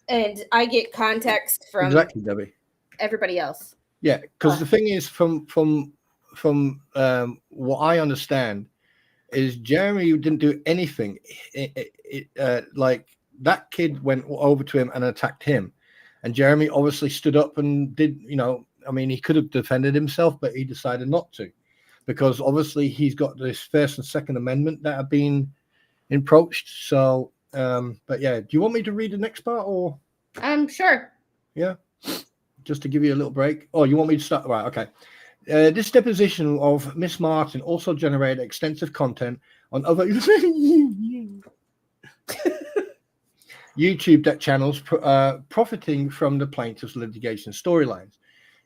and I get context from exactly, Debbie. Everybody else. Yeah, because the thing is, from what I understand, is Jeremy didn't do anything. Like, that kid went over to him and attacked him, and Jeremy obviously stood up and did. He could have defended himself, but he decided not to, because obviously he's got this First and Second Amendment that have been approached. So, but yeah, do you want me to read the next part, or? Sure. Yeah. Just to give you a little break. Oh, you want me to start? Right, okay. This deposition of Miss Martin also generated extensive content on other YouTube channels profiting from the plaintiff's litigation storylines.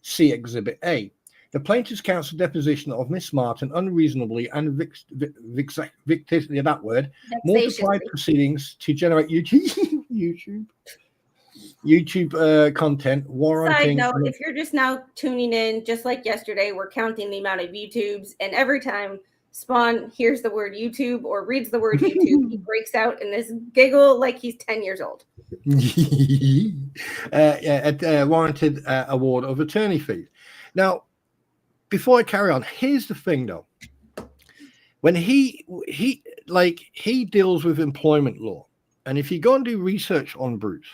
See Exhibit A. The plaintiff's counsel deposition of Miss Martin unreasonably and multiplied proceedings to generate YouTube content warranting. Side note, if you're just now tuning in, just like yesterday, we're counting the amount of YouTubes, and every time Spawn hears the word YouTube or reads the word YouTube, he breaks out in this giggle like he's 10 years old. Warranted award of attorney fees. Now, before I carry on, here's the thing, though. When he deals with employment law, and if you go and do research on Bruce,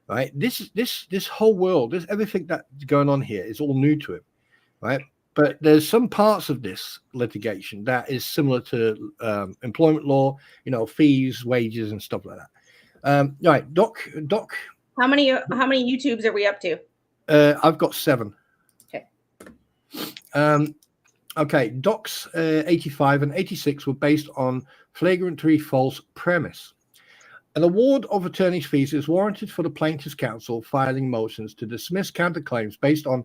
right, this whole world, everything that's going on here is all new to him, right? But there's some parts of this litigation that is similar to employment law, fees, wages, and stuff like that. Right, Doc. How many YouTubes are we up to? I've got 7. Okay. Okay, Docs 85 and 86 were based on flagrantly false premise. An award of attorney's fees is warranted for the plaintiff's counsel filing motions to dismiss counterclaims based on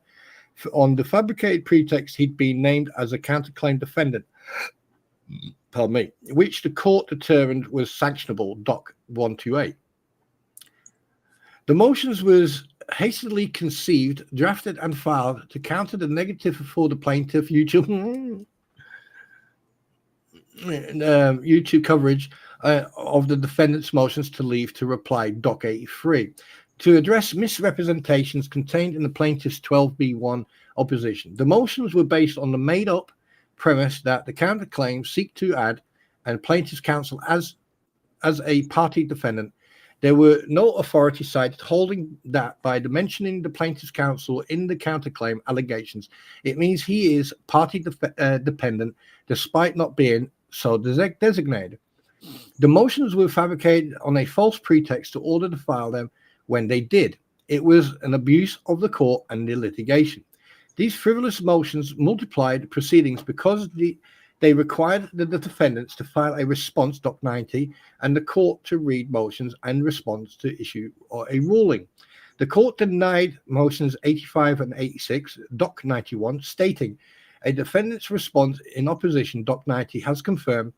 the fabricated pretext he'd been named as a counterclaim defendant, which the court determined was sanctionable, Doc 128. The motions was hastily conceived, drafted, and filed to counter the negative for the plaintiff YouTube. YouTube coverage of the defendant's motions to leave to reply, Doc 83, to address misrepresentations contained in the plaintiff's 12B1 opposition. The motions were based on the made-up premise that the counterclaims seek to add and plaintiff's counsel as a party defendant. There were no authority cited holding that by mentioning the plaintiff's counsel in the counterclaim allegations, it means he is party dependent despite not being so designated. The motions were fabricated on a false pretext to order to file them when they did. It was an abuse of the court and the litigation. These frivolous motions multiplied proceedings because they required the defendants to file a response, Doc 90, and the court to read motions and response to issue a ruling. The court denied motions 85 and 86, Doc 91, stating a defendant's response in opposition, Doc 90, has confirmed,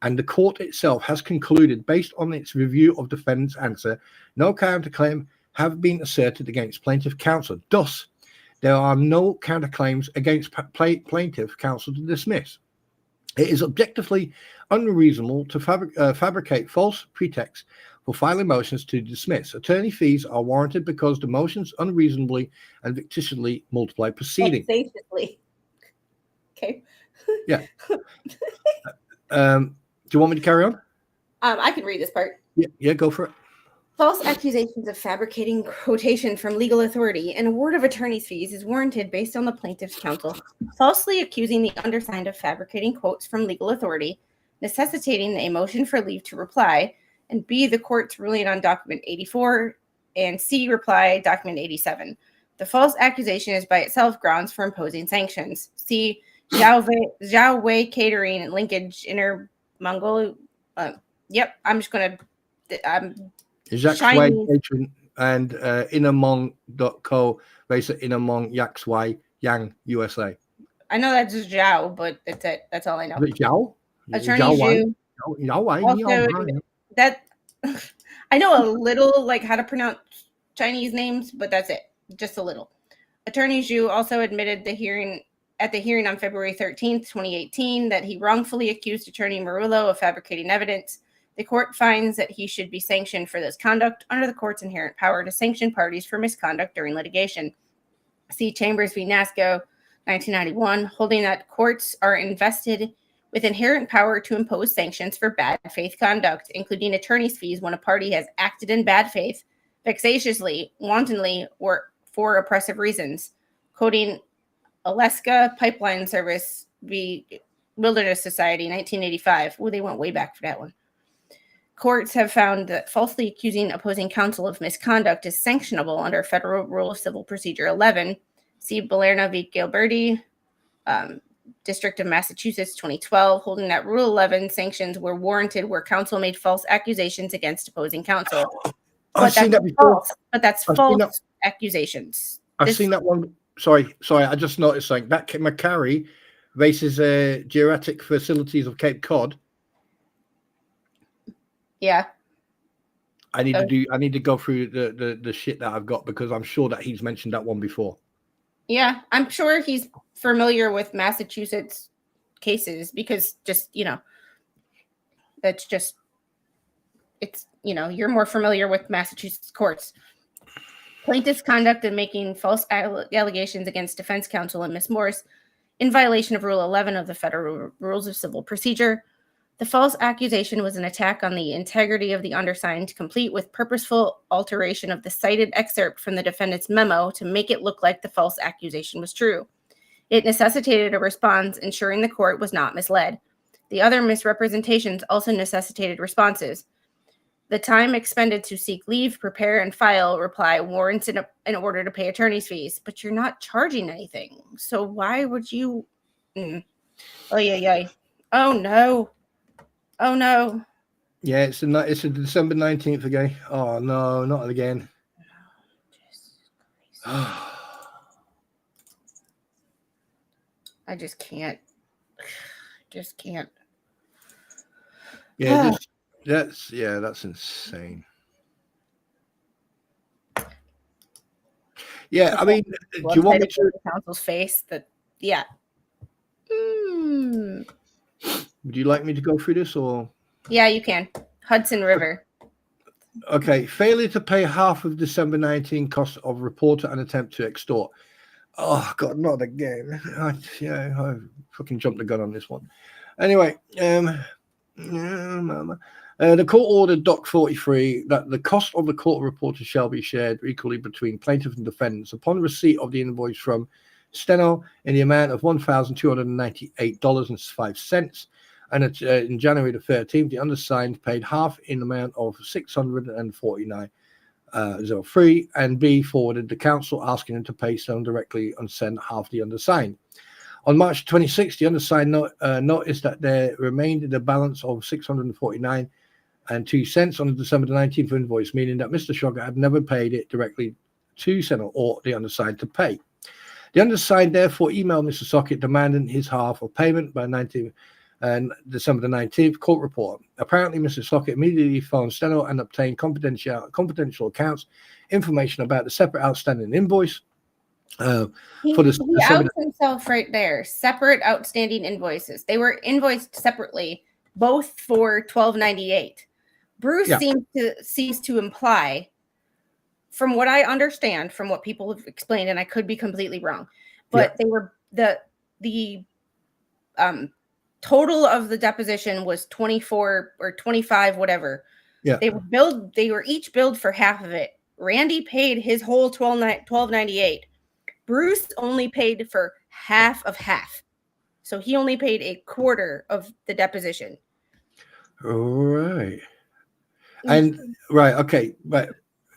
and the court itself has concluded, based on its review of defendant's answer, no counterclaim have been asserted against plaintiff counsel. Thus, there are no counterclaims against plaintiff counsel to dismiss. It is objectively unreasonable to fabricate false pretexts for filing motions to dismiss. Attorney fees are warranted because the motions unreasonably and fictitiously multiply proceedings. Okay. Yeah. Do you want me to carry on? I can read this part. Yeah, go for it. False accusations of fabricating quotation from legal authority and award of attorney's fees is warranted based on the plaintiff's counsel falsely accusing the undersigned of fabricating quotes from legal authority, necessitating a motion for leave to reply, and B, the court's ruling on document 84, and C, reply document 87. The false accusation is by itself grounds for imposing sanctions. C, Zhao Wei Catering and Linkage Inner Mongol. Yep, I'm just going to... Jacques Wei Catering and innermong.co, based at Innermong Yaxway Yang, USA. I know that's Zhao, but that's it. That's all I know. Zhao? Attorney Zhu. That I know a little like how to pronounce Chinese names, but that's it. Just a little. Attorney Zhu also admitted at the hearing on February 13th, 2018, that he wrongfully accused Attorney Marullo of fabricating evidence. The court finds that he should be sanctioned for this conduct under the court's inherent power to sanction parties for misconduct during litigation. See Chambers v. NASCO, 1991, holding that courts are invested with inherent power to impose sanctions for bad faith conduct, including attorney's fees when a party has acted in bad faith, vexatiously, wantonly, or for oppressive reasons. Quoting Alaska Pipeline Service v. Wilderness Society, 1985. Oh, they went way back for that one. Courts have found that falsely accusing opposing counsel of misconduct is sanctionable under Federal Rule of Civil Procedure 11. See Balerna v. Gilberti, District of Massachusetts, 2012, holding that Rule 11 sanctions were warranted where counsel made false accusations against opposing counsel. I've seen that before. But that's false accusations. I've seen that one. Sorry. I just noticed something. That McCarry races Geriatric Facilities of Cape Cod. Yeah. I need to go through the shit that I've got because I'm sure that he's mentioned that one before. Yeah, I'm sure he's familiar with Massachusetts cases because that's just it's you're more familiar with Massachusetts courts. Plaintiff's conduct in making false allegations against defense counsel and Ms. Morse in violation of Rule 11 of the Federal Rules of Civil Procedure. The false accusation was an attack on the integrity of the undersigned, complete with purposeful alteration of the cited excerpt from the defendant's memo to make it look like the false accusation was true. It necessitated a response, ensuring the court was not misled. The other misrepresentations also necessitated responses. The time expended to seek leave, prepare, and file reply warrants an order to pay attorney's fees, but you're not charging anything. So why would you? Oh, yeah. Oh, no. Oh, no. Yeah, it's a December 19th again. Oh, no, not again. I just can't. Just can't. Yeah, that's insane. Yeah, I mean, do you want me to counsel's face? Yeah. Would you like me to go through this or? Yeah, you can. Hudson River. Okay. Failure to pay half of December 19 cost of reporter and attempt to extort. Oh, God, not again. I fucking jumped the gun on this one. Anyway, the court ordered Doc 43 that the cost of the court reporter shall be shared equally between plaintiff and defendants upon receipt of the invoice from Steno in the amount of $1,298.05. And in January the 13th, the undersigned paid half in amount of $649.03, and B forwarded the counsel asking him to pay Steno directly and send half the undersigned. On March 26th, the undersigned noticed that there remained the balance of $649.02 on the December 19th invoice, meaning that Mr. Shocker had never paid it directly to Steno or the undersigned to pay. The undersigned therefore emailed Mr. Socket demanding his half of payment by December the 19th court report. Apparently, Mr. Socket immediately phoned Steno and obtained confidential accounts information about the separate outstanding invoice. He outs himself right there. Separate outstanding invoices. They were invoiced separately, both for $12.98. Bruce seems to cease to imply, from what I understand, from what people have explained, and I could be completely wrong, but they were the total of the deposition was 24 or 25, whatever. Yeah, they were each billed for half of it. Randy paid his whole $12.98. Bruce only paid for half of half. So he only paid a quarter of the deposition. All right. And okay, but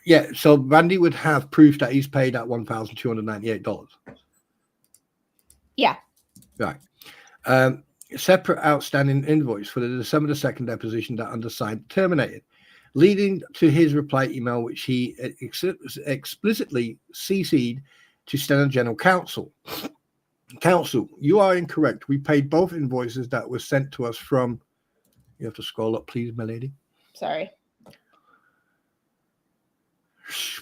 yeah, so Randy would have proof that he's paid that $1,298. Yeah. Right. Separate outstanding invoice for the December the 2nd deposition that undersigned terminated, leading to his reply email, which he explicitly CC'd to Steno General Counsel. Counsel, you are incorrect. We paid both invoices that were sent to us from. You have to scroll up, please, my lady. Sorry.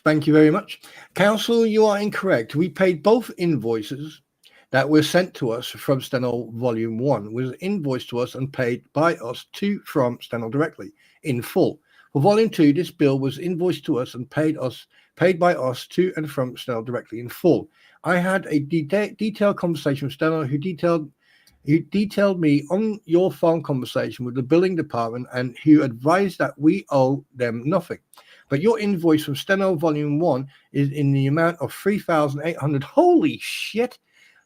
Thank you very much. Counsel, you are incorrect. We paid both invoices that were sent to us from Steno Volume 1, was invoiced to us and paid by us from Steno directly in full. For Volume 2, this bill was invoiced to us and paid by us to and from Steno directly in full. I had a detailed conversation with Steno, who detailed me on your phone conversation with the billing department and who advised that we owe them nothing. But your invoice from Steno Volume 1 is in the amount of $3,800. Holy shit!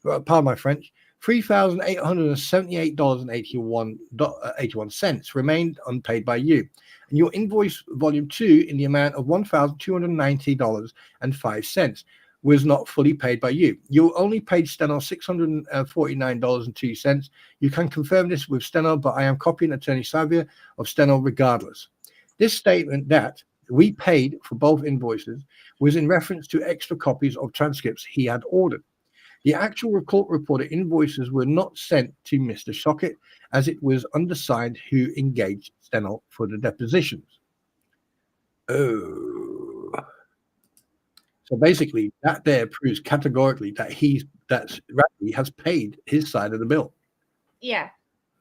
Pardon my French. $3,878.81 remained unpaid by you. And your invoice Volume 2 in the amount of $1,290.05 was not fully paid by you. You only paid Steno $649.02. You can confirm this with Steno, but I am copying Attorney Savia of Steno regardless. This statement that we paid for both invoices was in reference to extra copies of transcripts he had ordered. The actual court reported invoices were not sent to Mr. Socket, as it was undersigned who engaged Steno for the depositions. Oh. So basically, that there proves categorically that Randy has paid his side of the bill. Yeah.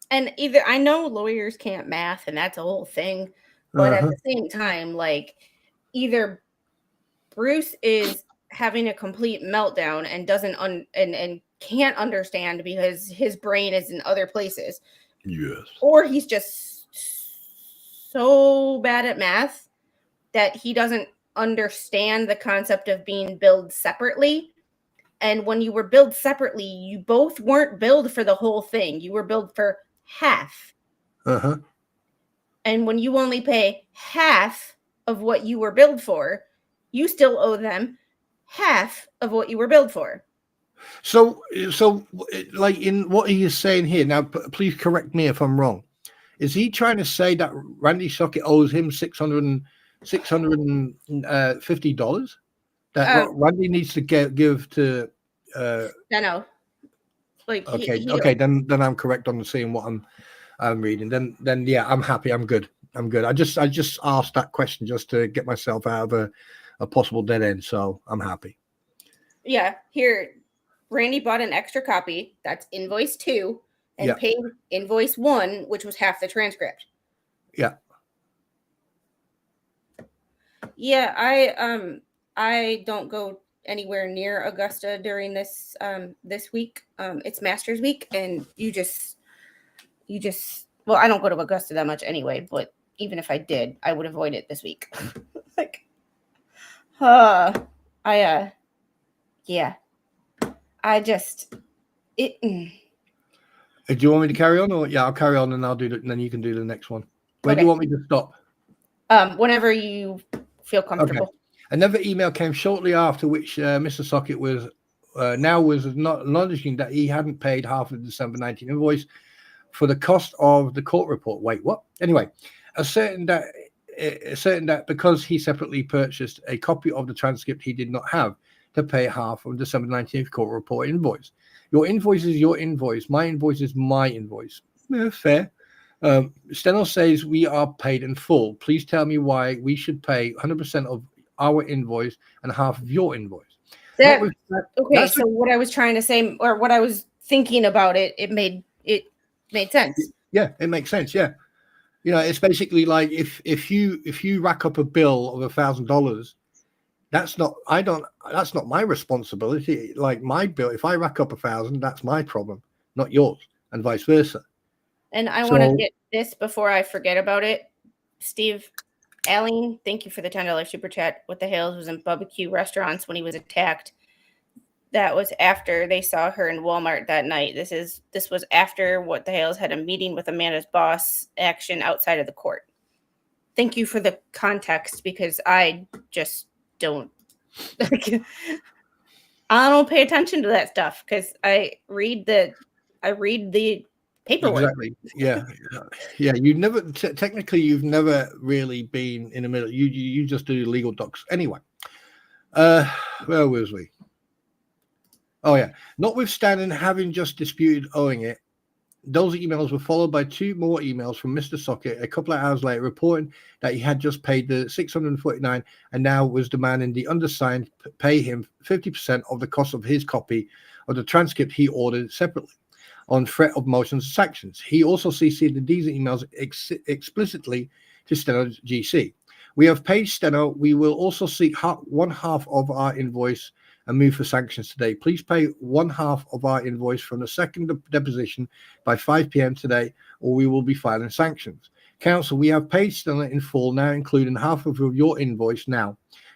And I know lawyers can't math, and that's a whole thing. But at the same time, like, either Bruce is having a complete meltdown and doesn't and can't understand because his brain is in other places. Yes. Or he's just so bad at math that he doesn't understand the concept of being billed separately. And when you were billed separately, you both weren't billed for the whole thing. You were billed for half. Uh-huh. And when you only pay half of what you were billed for, you still owe them half of what you were billed for. So like in what he is saying here, now please correct me if I'm wrong. Is he trying to say that Randy Socket owes him $650 that Randy needs to give to Steno? Like okay, then I'm correct on seeing what I'm reading. Then yeah, I'm happy. I'm good. I just asked that question just to get myself out of a possible dead end. So I'm happy. Yeah, here, Randy bought an extra copy. That's invoice 2 and paid invoice 1, which was half the transcript. Yeah. Yeah, I don't go anywhere near Augusta during this week. It's Masters Week, and you just well, I don't go to Augusta that much anyway, but even if I did, I would avoid it this week. Like, yeah. I just it. Do you want me to carry on, or I'll carry on, and I'll do it, and then you can do the next one. Where do you want me to stop? Whenever you feel comfortable. Okay. Another email came shortly after which Mr. Socket was not acknowledging that he hadn't paid half of the December 19 invoice for the cost of the court report. Wait, what? Anyway, asserting that because he separately purchased a copy of the transcript, he did not have to pay half of December 19th court report invoice. Your invoice is your invoice. My invoice is my invoice. Yeah, fair. Steno says we are paid in full. Please tell me why we should pay 100% of our invoice and half of your invoice. Okay, so what I was trying to say, or what I was thinking about it made sense. Yeah, it makes sense. Yeah, it's basically like if you rack up a bill of $1,000, that's not my responsibility. Like my bill, if I rack up 1,000, that's my problem, not yours, and vice versa. And I want to get this before I forget about it. Steve Allen, thank you for the $10 super chat. With the Hales was in barbecue restaurants when he was attacked. That was after they saw her in Walmart that night. This was after what the Hales had a meeting with Amanda's boss action outside of the court. Thank you for the context, because I just don't I don't pay attention to that stuff because I read the paperwork. Exactly. Yeah. You never technically you've never really been in the middle. You just do legal docs anyway. Where was we? Oh yeah. Notwithstanding having just disputed owing it, those emails were followed by 2 more emails from Mr. Socket a couple of hours later reporting that he had just paid the $649 and now was demanding the undersigned pay him 50% of the cost of his copy of the transcript he ordered separately, on threat of motions and sanctions. He also CC'd these emails explicitly to Steno GC. We have paid Steno. We will also seek one half of our invoice and move for sanctions today. Please pay one half of our invoice from the second deposition by 5 p.m. today, or we will be filing sanctions. Counsel, we have paid Steno in full, now including half of your invoice now.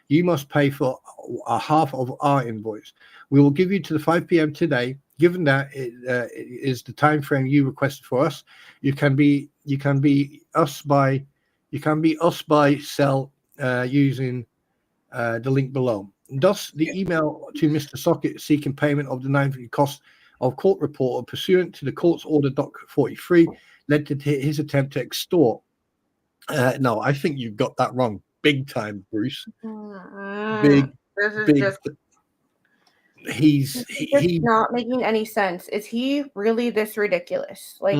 You must pay for a half of our invoice. We will give you to the 5 p.m. today. Given that it is the time frame you requested for us, you can be us by sell using the link below. Thus, the email to Mr. Socket seeking payment of the 950 cost of court report pursuant to the court's order Doc 43 led to his attempt to extort. No, I think you got that wrong, big time, Bruce. Big. He's not making any sense. Is he really this ridiculous? Like,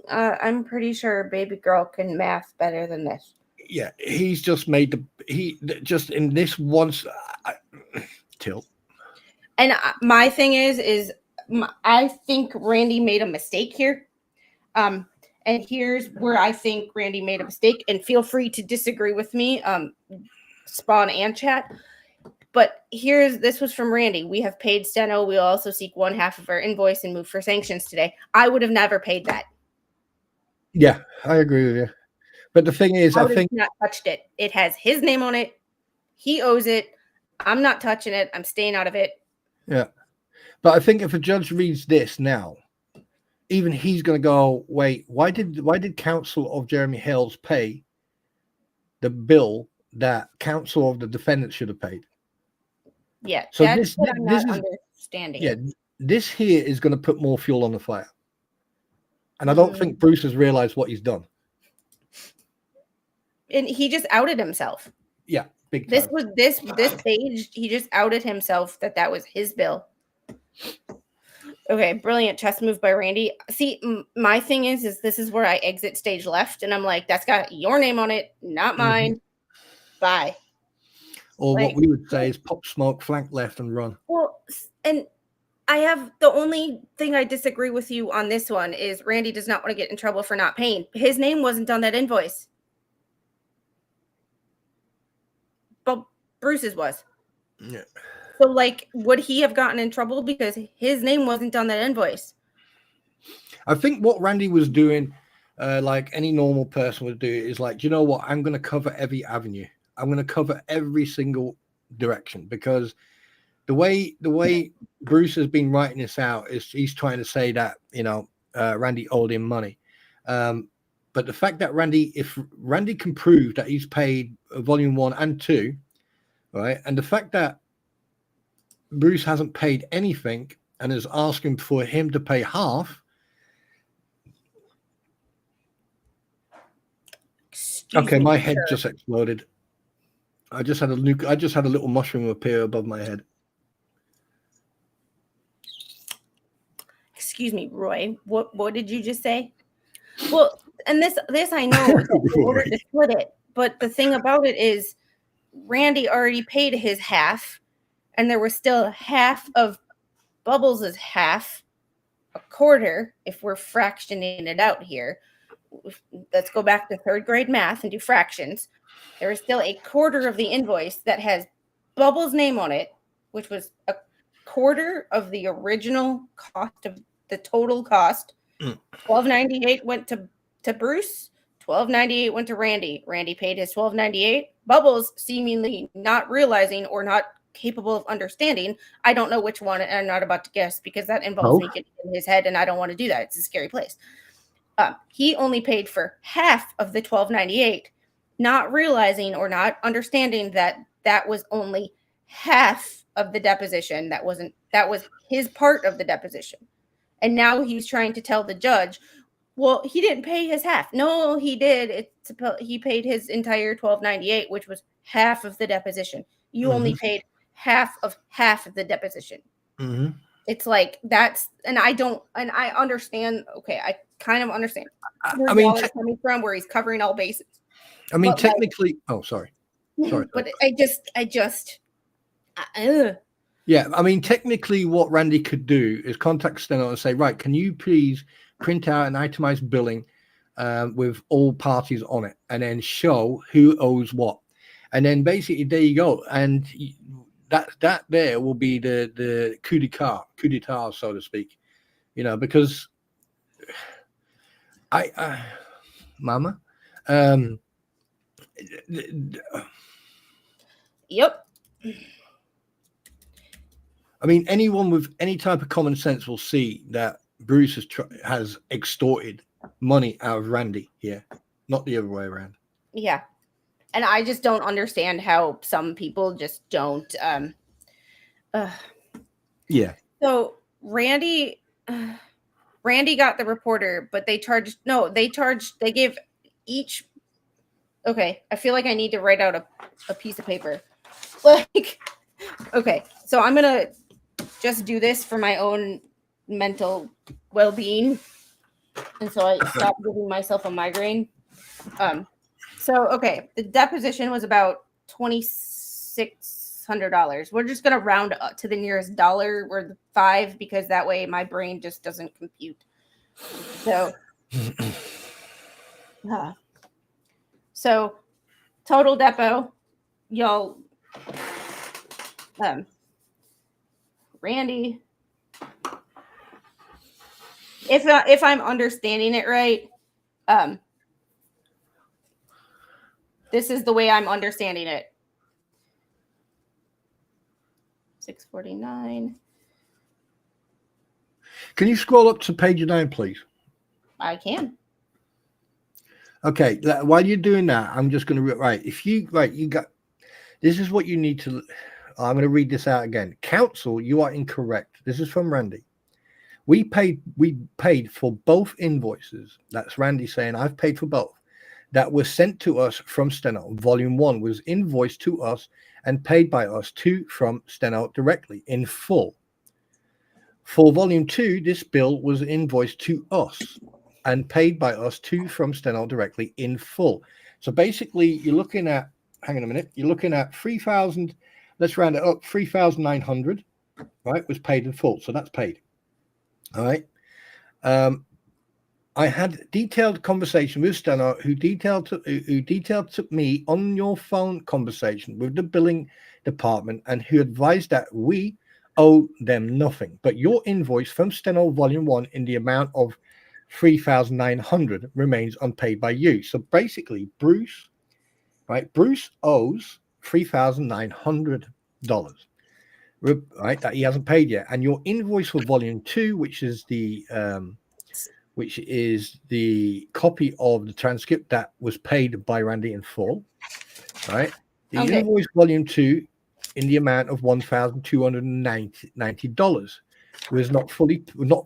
I'm pretty sure baby girl can math better than this. Yeah, he's just made just in this once tilt. And my thing is I think Randy made a mistake here. And here's where I think Randy made a mistake. And feel free to disagree with me, Spawn and chat. But this was from Randy. We have paid Steno. We'll also seek one half of our invoice and move for sanctions today. I would have never paid that. Yeah, I agree with you. But the thing is, I think not touched it. It has his name on it. He owes it. I'm not touching it. I'm staying out of it. Yeah. But I think if a judge reads this now, even he's going to go, wait, why did counsel of Jeremy Hales pay the bill that counsel of the defendant should have paid? Yeah, so that's what I'm not understanding. Yeah, this here is going to put more fuel on the fire. And I don't think Bruce has realized what he's done. And he just outed himself. Yeah, big time. This was this page. He just outed himself that was his bill. Okay, brilliant chess move by Randy. See, my thing is this is where I exit stage left, and I'm like, that's got your name on it, not mine. Bye. Or what we would say is pop smoke, flank left, and run. Well, and the only thing I disagree with you on this one is Randy does not want to get in trouble for not paying. His name wasn't on that invoice. But Bruce's was. Yeah. So, like, would he have gotten in trouble because his name wasn't on that invoice? I think what Randy was doing, like any normal person would do, is like, you know what? I'm going to cover every avenue. I'm going to cover every single direction, because the way Bruce has been writing this out is he's trying to say that, you know, Randy owed him money. But the fact that if Randy can prove that he's paid volume 1 and 2, right, and the fact that Bruce hasn't paid anything and is asking for him to pay half. Okay, my head just exploded. I just had a little mushroom appear above my head. Excuse me, Roy. What did you just say? Well, and this I know in order to split it, but the thing about it is Randy already paid his half, and there was still half of Bubbles' half, a quarter, if we're fractioning it out here. Let's go back to 3rd grade math and do fractions. There is still a quarter of the invoice that has Bubbles' name on it, which was a quarter of the original cost of the total cost. $12.98 went to Bruce. $12.98 went to Randy. Randy paid his $12.98. Bubbles, seemingly not realizing or not capable of understanding, I don't know which one, and I'm not about to guess because that involves me getting in his head, and I don't want to do that. It's a scary place. He only paid for half of the $12.98, not realizing or not understanding that was only half of the deposition. That was his part of the deposition. And now he's trying to tell the judge, well, he didn't pay his half. No, he did. He paid his entire $12.98, which was half of the deposition. You only paid half of the deposition. It's like and I understand. Okay, I kind of understand where y'all are coming from, where he's covering all bases. I mean, technically, sorry. But I just. Yeah, I mean, technically, what Randy could do is contact Steno and say, right, can you please print out an itemized billing with all parties on it, and then show who owes what, and then basically there you go, and that there will be the coup d'etat, so to speak, you know, because Mama, yep. I mean, anyone with any type of common sense will see that Bruce has extorted money out of Randy here, not the other way around. Yeah. And I just don't understand how some people just don't. Yeah. So Randy got the reporter, but they gave each. Okay. I feel like I need to write out a piece of paper. Like, okay. So I'm going to just do this for my own mental well-being. And so I stopped giving myself a migraine. So, okay, the deposition was about $2,600. We're just going to round up to the nearest dollar or the 5, because that way my brain just doesn't compute. So, so total depo, y'all, Randy, if I'm understanding it right, this is the way I'm understanding it. 649. Can you scroll up to page 9, please? I can. Okay, while you're doing that, I'm just going to write. You got. This is what you need to. I'm going to read this out again. Counsel, you are incorrect. This is from Randy. We paid for both invoices. That's Randy saying I've paid for both. That was sent to us from Steno. Volume 1 was invoiced to us and paid by us from Steno directly in full. For Volume 2, this bill was invoiced to us and paid by us from Steno directly in full. So basically, you're looking at, hang on a minute, you're looking at 3,000, let's round it up, 3,900, right, was paid in full. So that's paid. All right. I had detailed conversation with Steno, who detailed to me on your phone conversation with the billing department, and who advised that we owe them nothing. But your invoice from Steno Volume 1 in the amount of $3,900 remains unpaid by you. So basically, Bruce owes $3,900, right, that he hasn't paid yet. And your invoice for Volume 2, which is the copy of the transcript that was paid by Randy in full, right? The invoice Volume 2 in the amount of $1,290 was not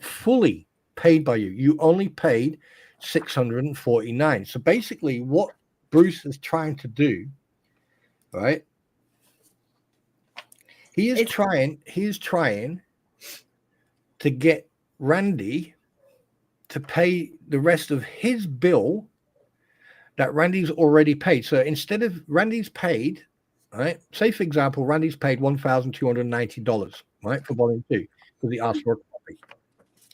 fully paid by you. You only paid $649. So basically, what Bruce is trying to do, right? He is trying to get Randy to pay the rest of his bill that Randy's already paid. So instead of Randy's paid, right? Say for example, Randy's paid $1,290, right, for Volume 2 because he asked for a copy.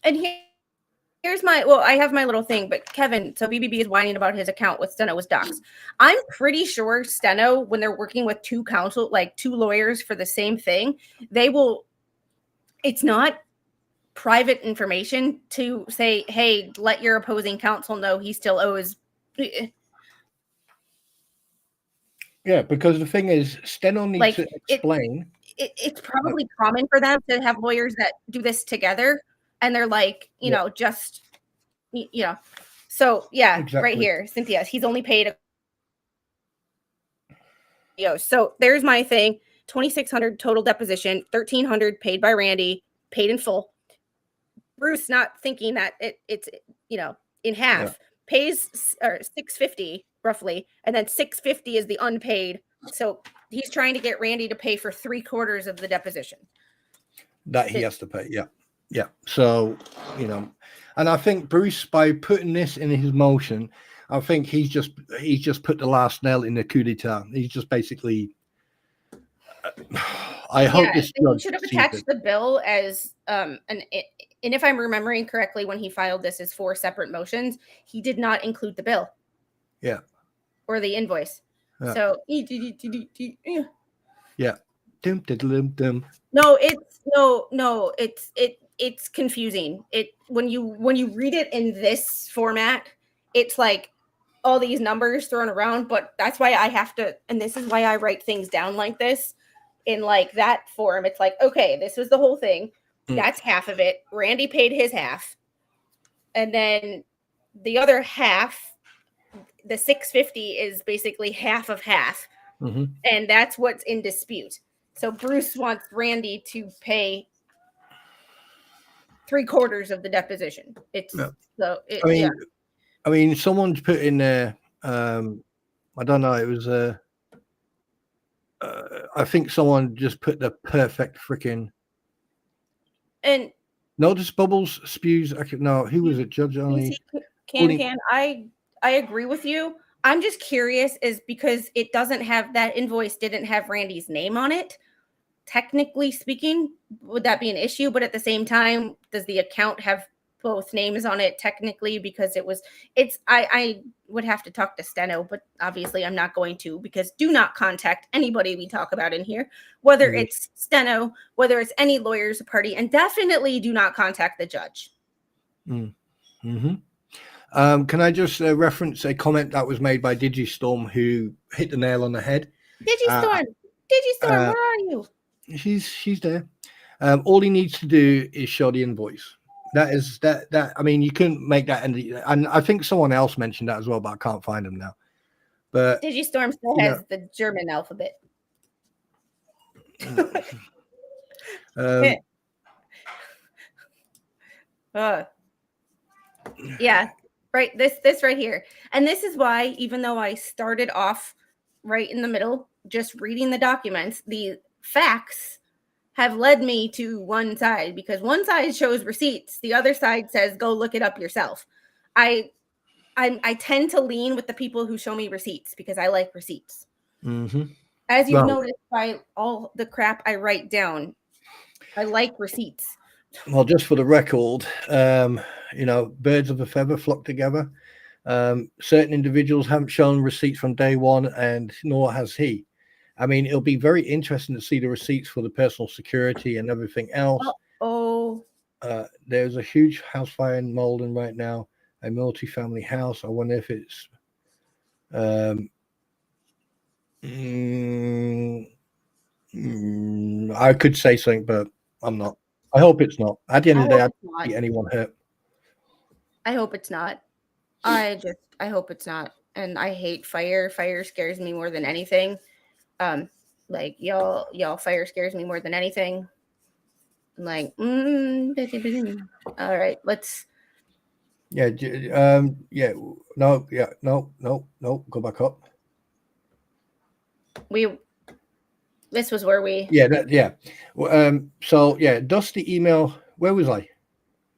And here's I have my little thing, but Kevin, so BBB is whining about his account with Steno with docs. I'm pretty sure Steno, when they're working with two lawyers for the same thing, it's not private information to say, hey, let your opposing counsel know he still owes. Yeah, because the thing is, Steno needs to explain. It's probably common for them to have lawyers that do this together, and they're like, So yeah, exactly. Right here, Cynthia, he's only paid. So there's my thing: $2,600 total deposition, $1,300 paid by Randy, paid in full. Bruce, not thinking that it's in half, pays $650 roughly, and then $650 is the unpaid. So he's trying to get Randy to pay for 3/4 of the deposition that he has to pay. Yeah. So and I think Bruce, by putting this in his motion, I think he's just put the last nail in the coup d'etat. He's just basically. I hope this he should have attached the bill as and if I'm remembering correctly, when he filed this as 4 separate motions, he did not include the bill. Yeah. Or the invoice. Yeah. So yeah. No, it's confusing. When you read it in this format, it's like all these numbers thrown around, but that's why I have to, and this is why I write things down like this in like that form. It's like, okay, this was the whole thing. That's half of it. Randy paid his half. And then the other half, the $650 is basically half of half. Mm-hmm. And that's what's in dispute. So Bruce wants Randy to pay 3/4 of the deposition. I mean, someone's put in there. I don't know. It was I think someone just put the perfect freaking. And notice bubbles spews. No, who was it? Judge only. Can I agree with you. I'm just curious, is because it doesn't have that invoice didn't have Randy's name on it. Technically speaking, would that be an issue? But at the same time, does the account have both names on it technically? Because I would have to talk to Steno, but obviously I'm not going to, because do not contact anybody we talk about in here, whether it's Steno, whether it's any lawyer's party, and definitely do not contact the judge. Mm-hmm. Can I just reference a comment that was made by Digistorm, who hit the nail on the head? Digistorm, where are you? She's there. All he needs to do is show the invoice. That is that. I mean, you couldn't make that, and I think someone else mentioned that as well, but I can't find them now. But Digistorm still has the German alphabet. Yeah, right. This right here, and this is why, even though I started off right in the middle, just reading the documents, the facts have led me to one side, because one side shows receipts, the other side says go look it up yourself. I tend to lean with the people who show me receipts because I like receipts. Mm-hmm. As you've noticed by all the crap I write down. I like receipts. Well, just for the record, birds of a feather flock together. Certain individuals haven't shown receipts from day one, and nor has he. I mean, it'll be very interesting to see the receipts for the personal security and everything else. There's a huge house fire in Malden right now, a multi-family house. I wonder if it's I could say something, but I'm not. I hope it's not. At the end of the day, I don't see anyone hurt. I hope it's not. I hope it's not. And I hate fire. Fire scares me more than anything. Like y'all fire scares me more than anything. I'm like, all right, let's. Yeah. No. Go back up. This was where we. Yeah. So yeah, Dusty email. Where was I?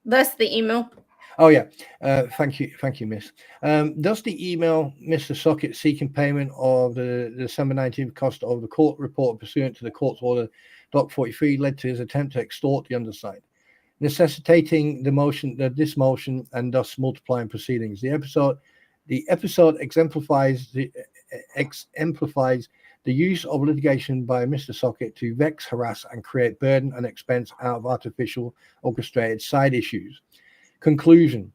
That's the email. Oh yeah. Thank you, Miss. Dusty email Mr. Socket seeking payment of the December 19th cost of the court report pursuant to the court's order Doc 43 led to his attempt to extort the undersigned, necessitating this motion and thus multiplying proceedings. The episode exemplifies the use of litigation by Mr. Socket to vex, harass, and create burden and expense out of artificial orchestrated side issues. Conclusion.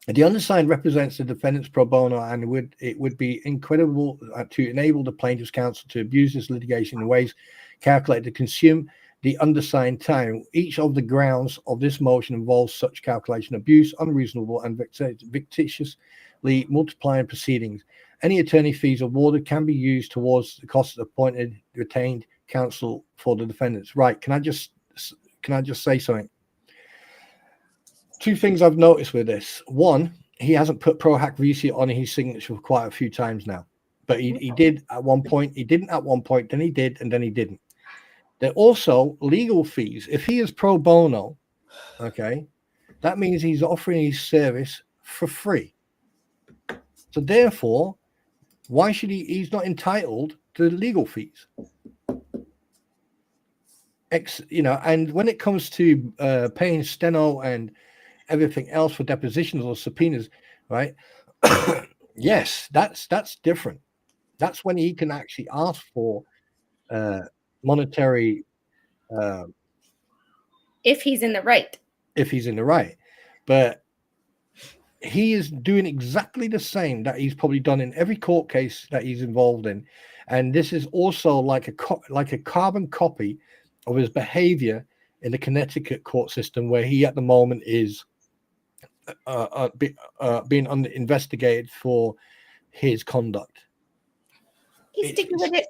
The undersigned represents the defendants pro bono, and it would be incredible to enable the plaintiff's counsel to abuse this litigation in ways calculated to consume the undersigned time. Each of the grounds of this motion involves such calculation, abuse, unreasonable, and vexatiously multiplying proceedings. Any attorney fees awarded can be used towards the cost of appointed retained counsel for the defendants. Right? Can I just say something? Two things I've noticed with this. One, he hasn't put Pro Hac Vici on his signature for quite a few times now, but he did at one point. He didn't at one point, then he did, and then he didn't. There are also legal fees. If he is pro bono, okay, that means he's offering his service for free. So therefore, why should he's not entitled to legal fees? And when it comes to paying steno and everything else for depositions or subpoenas, right? Yes, that's different. That's when he can actually ask for monetary if he's in the right. But he is doing exactly the same that he's probably done in every court case that he's involved in, and this is also like a carbon copy of his behavior in the Connecticut court system, where he at the moment is being investigated for his conduct. He's sticking with it.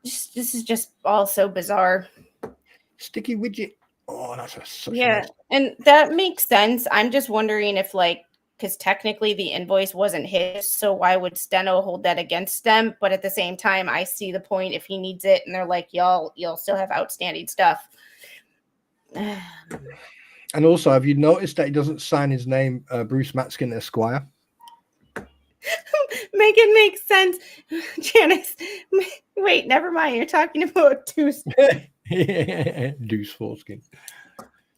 This is just all so bizarre. Sticky widget. Oh, that's such and that makes sense. I'm just wondering if, because technically the invoice wasn't his, so why would Steno hold that against them? But at the same time, I see the point if he needs it, and they're like, y'all still have outstanding stuff. And also, have you noticed that he doesn't sign his name, Bruce Matskin Esquire? Make it make sense, Janice. Wait, never mind. You're talking about Deuce. Deuce foreskin.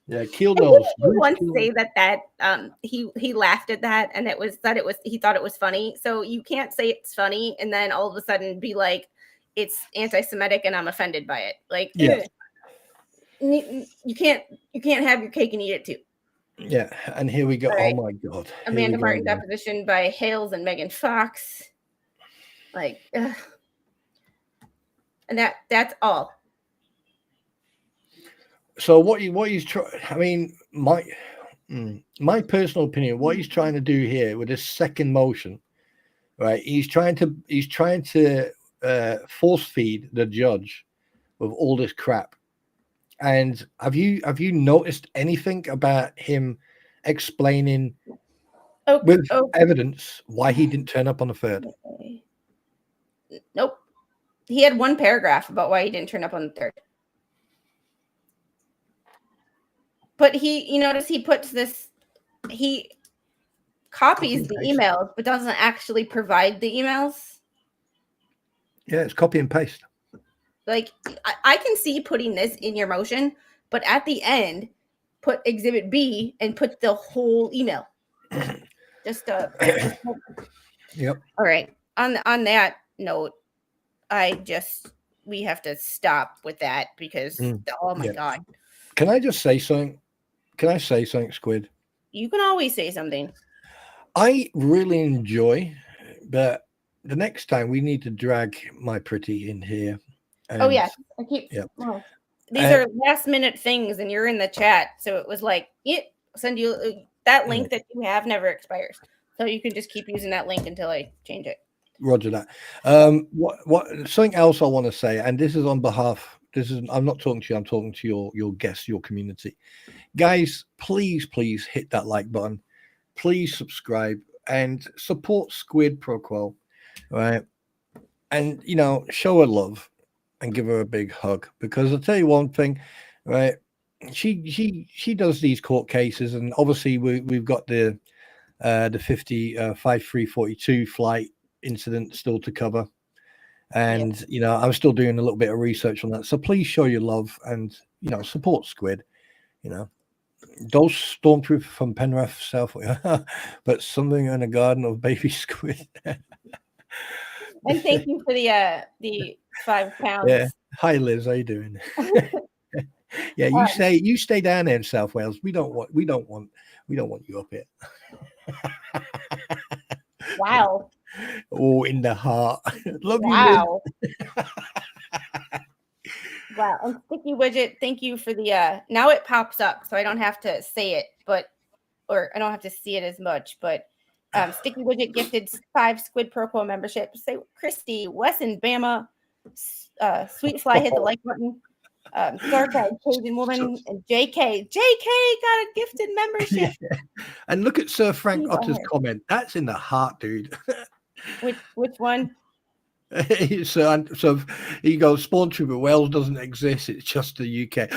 Yeah, Keel knows. Once say that he laughed at that, and he thought it was funny. So you can't say it's funny and then all of a sudden be like, it's anti-Semitic and I'm offended by it. Like, yeah. You can't have your cake and eat it too. Yeah, and here we go. Right. Oh my God. Amanda Martin deposition by Hales and Megan Fox. Like, and that's all. So what he's trying, I mean, my personal opinion, what he's trying to do here with this second motion, right? He's trying to force feed the judge with all this crap. And have you noticed anything about him explaining with evidence why he didn't turn up on the third? Nope. He had one paragraph about why he didn't turn up on the third. But you notice he puts this, he copies the emails, but doesn't actually provide the emails. Yeah, it's copy and paste. Like, I can see putting this in your motion, but at the end, put Exhibit B and put the whole email. Just Yep. All right. On that note, we have to stop with that because oh my God. Can I just say something? Can I say something, Squid? You can always say something. I really enjoy, but the next time we need to drag my pretty in here. And, oh yeah, I keep. Yeah. Well, these are last minute things, and you're in the chat, so it was like, send you that link that you have never expires, so you can just keep using that link until I change it. Roger that. What something else I want to say, and this is on behalf. I'm not talking to you. I'm talking to your guests, your community, guys. Please hit that like button. Please subscribe and support Squid Pro Quo, right? And show her love and give her a big hug, because I'll tell you one thing, right? She does these court cases, and obviously we've got the 5342 flight incident still to cover, and I'm still doing a little bit of research on that. So please show your love and support Squid. Those stormtrooper from Penrith South, but something in a garden of baby squid. And thank you for the £5. Yeah. Hi Liz, how you doing? Yeah, you stay down there in South Wales. We don't want you up here. Wow. Oh, in the heart. Love you, Liz. Wow. And Sticky Widget, thank you for the now it pops up, so I don't have to say it, or I don't have to see it as much, but Sticky Widget gifted 5 Squid Pro Quo memberships. Say Christy, Wes and Bama, Sweet Fly hit the like button. Dark-eyed Cajun woman and JK. JK got a gifted membership. Yeah. And look at Sir Frank Otter's comment. That's in the heart, dude. Which one? So he goes, Spawn Trooper Wales doesn't exist. It's just the UK.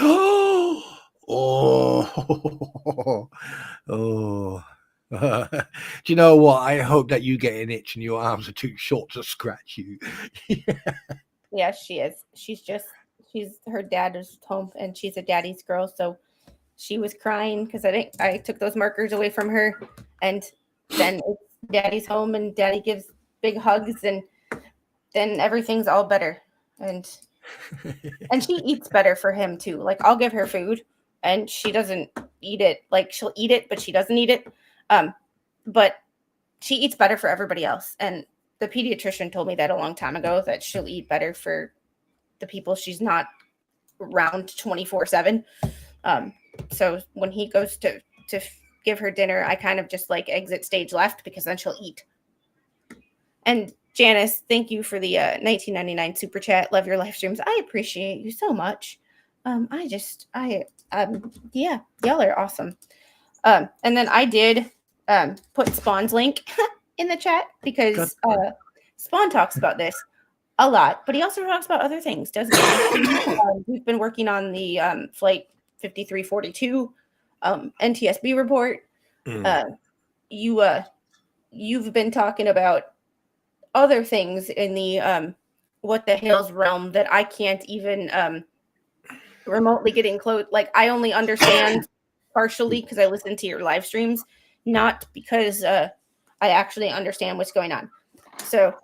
Oh. Do you know what? I hope that you get an itch and your arms are too short to scratch you. Yeah, she is. She's her dad is home and she's a daddy's girl. So she was crying because I took those markers away from her, and then it's daddy's home and daddy gives big hugs, and then everything's all better. And she eats better for him too. Like, I'll give her food and she doesn't eat it. Like, she'll eat it, but she doesn't eat it. But she eats better for everybody else. And the pediatrician told me that a long time ago, that she'll eat better for the people she's not around 24/7. So when he goes to give her dinner, I kind of just like exit stage left, because then she'll eat. And Janice, thank you for the $19.99 super chat. Love your live streams. I appreciate you so much. Yeah, y'all are awesome. And then I did put Spawn's link in the chat, because Spawn talks about this a lot, but he also talks about other things, doesn't he? We've been working on the flight 5342 NTSB report. You've been talking about other things in the what the Hales realm that I can't even remotely get in close. Like, I only understand partially because I listen to your live streams, not because I actually understand what's going on. So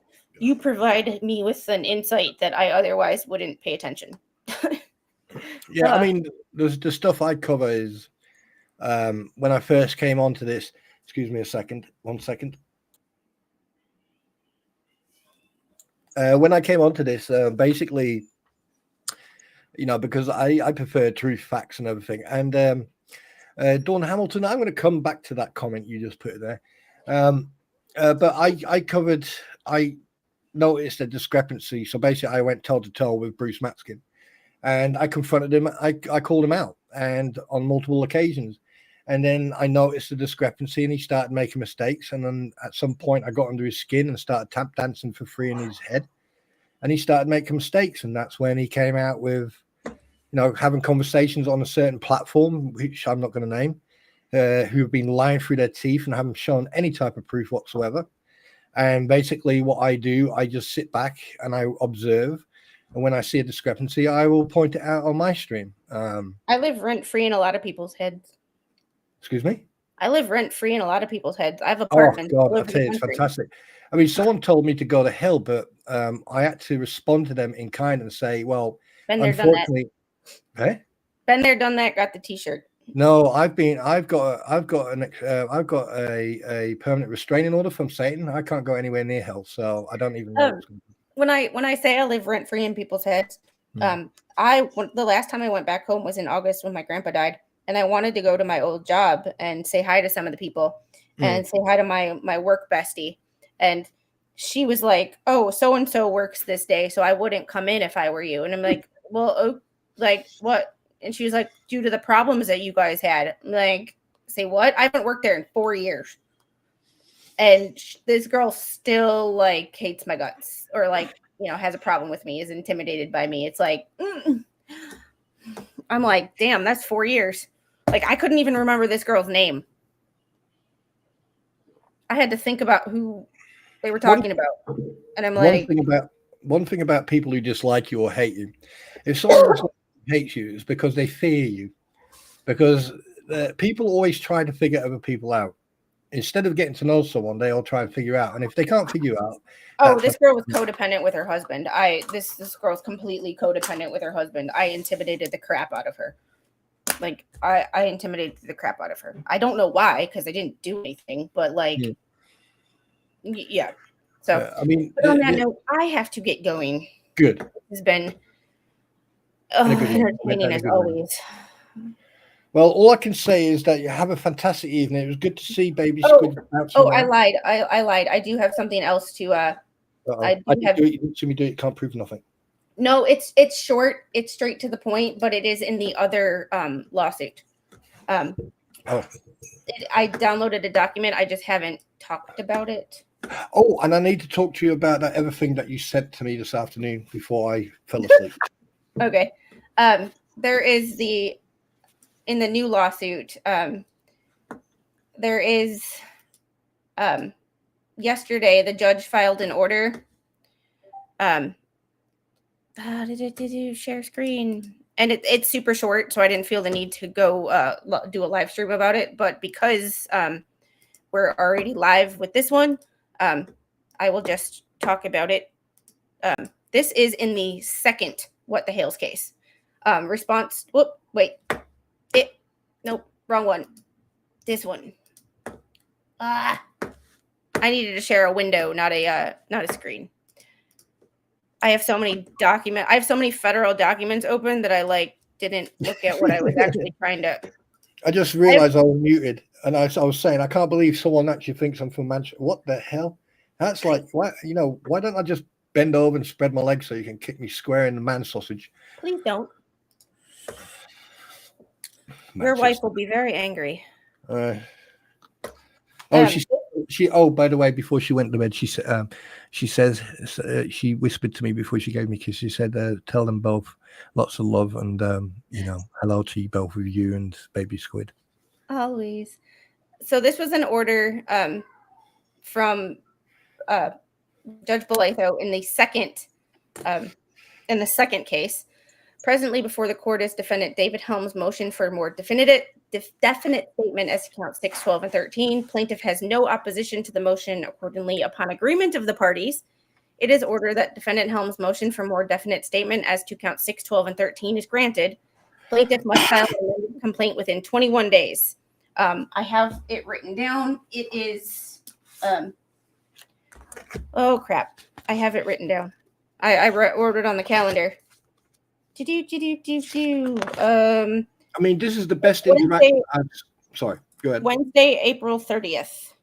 you provide me with an insight that I otherwise wouldn't pay attention. Yeah, I mean, the stuff I cover is when I first came onto this. Excuse me one second. When I came onto this, basically, because I prefer truth, facts, and everything. And Dawn Hamilton, I'm going to come back to that comment you just put there. But I noticed a discrepancy. So basically, I went toe to toe with Bruce Matskin, and I confronted him. I called him out, and on multiple occasions. And then I noticed the discrepancy, and he started making mistakes. And then at some point, I got under his skin and started tap dancing for free in his head. And he started making mistakes. And that's when he came out with, having conversations on a certain platform, which I'm not going to name, who have been lying through their teeth and haven't shown any type of proof whatsoever. And basically what I do, I just sit back and I observe. And when I see a discrepancy, I will point it out on my stream. I live rent-free in a lot of people's heads. Excuse me? I live rent-free in a lot of people's heads. I have apartments. Oh, God, I tell you, it's fantastic. I mean, someone told me to go to hell, but I had to respond to them in kind and say, well, been there, unfortunately, done that. Been there, done that. Got the T-shirt. No, I've got a permanent restraining order from Satan. I can't go anywhere near hell, so I don't even know. When I say I live rent free in people's heads, the last time I went back home was in August when my grandpa died, and I wanted to go to my old job and say hi to some of the people and say hi to my work bestie, and she was like, "Oh, so and so works this day, so I wouldn't come in if I were you." And I'm like, "Well, oh, like what?" And she was like, due to the problems that you guys had. I'm like, say what? I haven't worked there in 4 years. And this girl still like hates my guts or like, has a problem with me, is intimidated by me. It's like, I'm like, damn, that's 4 years. Like, I couldn't even remember this girl's name. I had to think about who they were talking about. And I'm like, one thing about people who dislike you or hate you, if someone hates you, it's because they fear you, because people always try to figure other people out instead of getting to know someone. They all try and figure out, and if they can't figure out, this girl was codependent with her husband. This girl's completely codependent with her husband. I intimidated the crap out of her. Like I intimidated the crap out of her. I don't know why, because I didn't do anything, but like yeah. So I mean, on that note, I have to get going. Good. It's been entertaining as always. Well, all I can say is that you have a fantastic evening. It was good to see Baby Squid. I lied. I lied. I do have something else to. I do have. You didn't see me do it. Can't prove nothing. No, it's short. It's straight to the point, but it is in the other lawsuit. I downloaded a document. I just haven't talked about it. Oh, and I need to talk to you about that other thing that you sent to me this afternoon before I fell asleep. Okay. There is in the new lawsuit, there is yesterday the judge filed an order. Share screen, and it's super short, so I didn't feel the need to go do a live stream about it. But because we're already live with this one, I will just talk about it. This is in the second What the Hales case. Response. Whoop. Wait. Nope. Wrong one. This one. I needed to share a window, not a screen. I have so many federal documents open that I didn't look at what I was actually trying to. I just realized I was muted, and I was saying I can't believe someone actually thinks I'm from Manchester. What the hell? That's like, what? Why don't I just bend over and spread my legs so you can kick me square in the man sausage? Please don't. Your wife will be very angry. She. Oh, by the way, before she went to bed, she says she whispered to me before she gave me a kiss. She said, "Tell them both lots of love and hello to you both of you and Baby Squid." Always. So this was an order from Judge Belatho in the second case. Presently before the court is defendant David Helms' motion for a more definite statement as to counts 6, 12, and 13. Plaintiff has no opposition to the motion. Accordingly, upon agreement of the parties, it is ordered that defendant Helms' motion for more definite statement as to counts 6, 12, and 13 is granted. Plaintiff must file a complaint within 21 days. I have it written down. It is, oh crap. I have it written down. I ordered on the calendar. I mean, this is the best interaction. Sorry, go ahead. Wednesday, April 30th.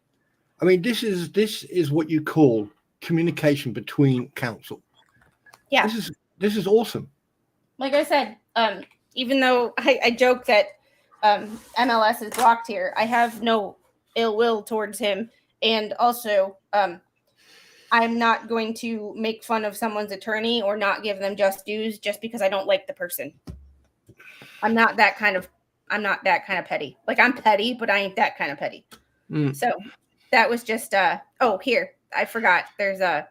I mean, this is what you call communication between counsel. Yeah. This is awesome. Like I said, even though I joke that MLS is blocked here, I have no ill will towards him. And also, I'm not going to make fun of someone's attorney or not give them just dues just because I don't like the person. I'm not that kind of petty. Like, I'm petty, but I ain't that kind of petty. So that was just here, I forgot. There's a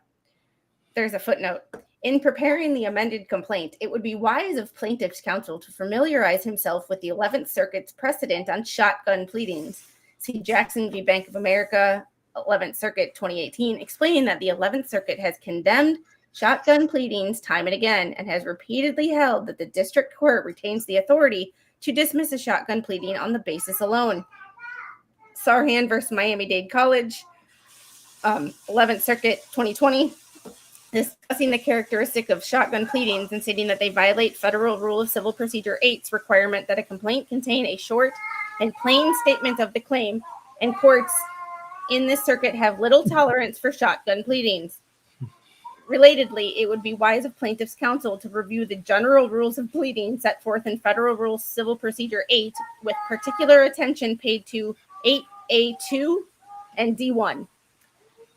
footnote. In preparing the amended complaint, it would be wise of plaintiff's counsel to familiarize himself with the 11th Circuit's precedent on shotgun pleadings. See Jackson v. Bank of America, 11th Circuit 2018, explaining that the 11th Circuit has condemned shotgun pleadings time and again and has repeatedly held that the district court retains the authority to dismiss a shotgun pleading on the basis alone. Sarhan versus Miami-Dade College, 11th Circuit 2020, discussing the characteristic of shotgun pleadings and stating that they violate Federal Rule of Civil Procedure 8's requirement that a complaint contain a short and plain statement of the claim, and courts in this circuit have little tolerance for shotgun pleadings. Relatedly, it would be wise of plaintiff's counsel to review the general rules of pleading set forth in Federal Rule Civil Procedure 8 with particular attention paid to 8A2 and D1.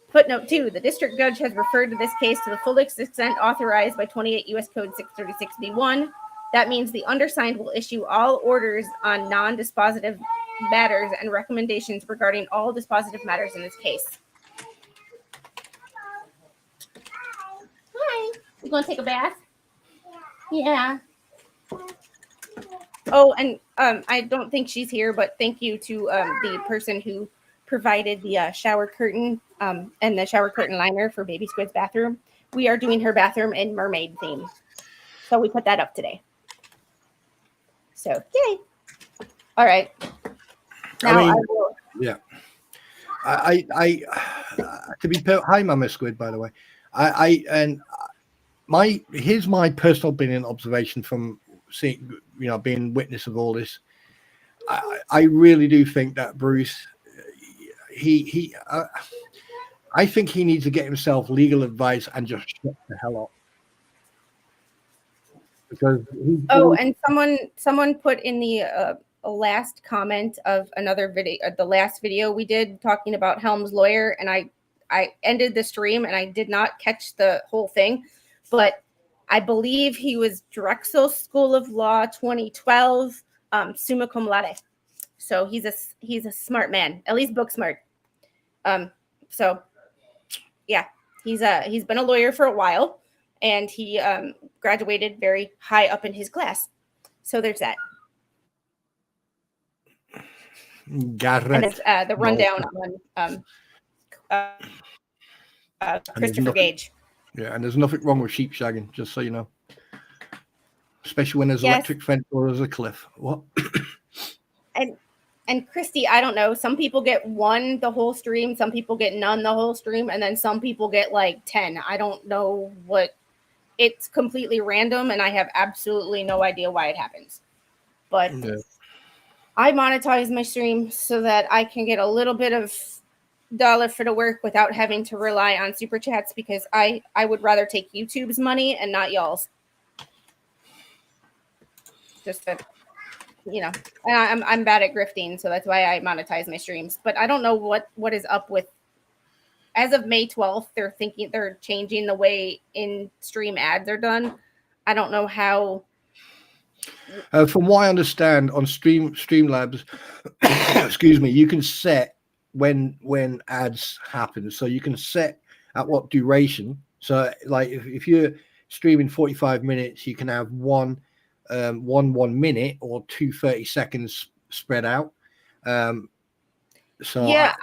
Footnote 2, the district judge has referred to this case to the fullest extent authorized by 28 U.S. Code 636b1. That means the undersigned will issue all orders on non-dispositive matters and recommendations regarding all dispositive matters in this case. Hi, you going to take a bath? Yeah. Oh, and I don't think she's here, but thank you to the person who provided the shower curtain and the shower curtain liner for Baby Squid's bathroom. We are doing her bathroom in mermaid theme. So we put that up today. So, yay. All right. Now I will. Yeah. I to be hi, Mama Squid, by the way. Here's my personal opinion, observation from seeing, being witness of all this. I really do think that Bruce, I think he needs to get himself legal advice and just shut the hell up. Because and someone put in the last comment of another video, the last video we did talking about Helms Lawyer, and I ended the stream and I did not catch the whole thing, but I believe he was Drexel School of Law 2012, summa cum laude. So he's a smart man, at least book smart. So yeah, he's been a lawyer for a while, and he graduated very high up in his class. So there's that. Got it. And it's the rundown on Christopher Gage. Yeah, and there's nothing wrong with sheep shagging, just so you know. Especially when there's electric fence or there's a cliff. What? And Christy, I don't know. Some people get one the whole stream, some people get none the whole stream, and then some people get like 10. I don't know what. It's completely random, and I have absolutely no idea why it happens. But I monetize my stream so that I can get a little bit of dollar for the work without having to rely on super chats, because I would rather take YouTube's money and not y'all's. Just that, and I'm bad at grifting, so that's why I monetize my streams. But I don't know what is up with. As of May 12th, they're changing the way in-stream ads are done. I don't know how. From what I understand, on Streamlabs, excuse me, you can set when ads happen. So you can set at what duration. So like if you're streaming 45 minutes, you can have one 1 minute or 2 30 seconds spread out. So yeah,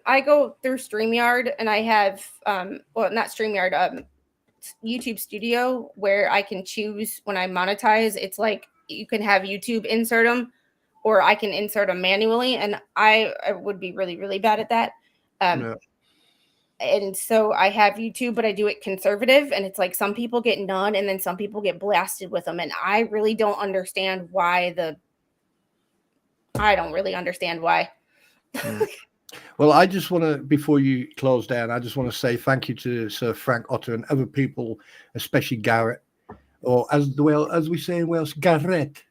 I go through StreamYard, and I have not StreamYard, YouTube Studio, where I can choose when I monetize. It's like you can have YouTube insert them, or I can insert them manually, and I would be really, really bad at that. And so I have YouTube, but I do it conservative, and it's like some people get none, and then some people get blasted with them, and I really don't understand why. I don't really understand why. Well, I just want to, before you close down, I just want to say thank you to Sir Frank Otter and other people, especially Garrett, or as we say in Wales, Garrett.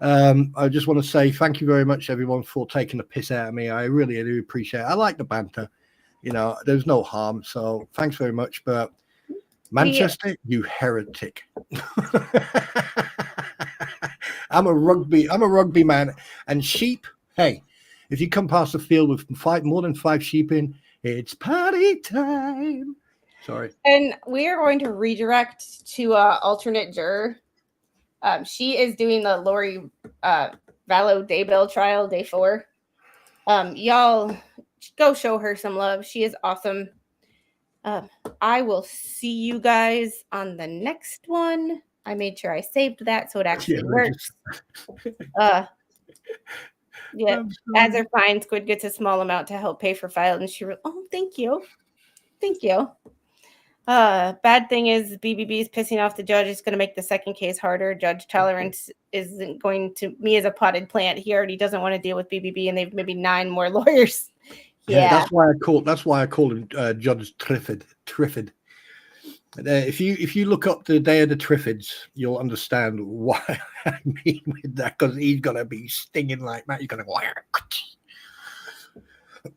I just want to say thank you very much, everyone, for taking the piss out of me. I really do appreciate it. I like the banter. There's no harm. So thanks very much. But Manchester, you heretic. I'm a rugby man. And sheep, hey, if you come past the field with more than 5 sheep in, it's party time. Sorry. And we are going to redirect to alternate juror. She is doing the Lori Vallow Daybell trial, day 4. Y'all go show her some love. She is awesome. I will see you guys on the next one. I made sure I saved that so it actually works. Yeah, as are fine. Squid gets a small amount to help pay for file, and she thank you. Bad thing is BBB is pissing off the judge. It's going to make the second case harder. Judge Tolerance isn't going to me as a potted plant. He already doesn't want to deal with BBB, and they've maybe 9 more lawyers. Yeah, that's why I call him Judge Triffid. If you look up the Day of the Triffids, you'll understand why I mean with that, because he's gonna be stinging like that. You're gonna go.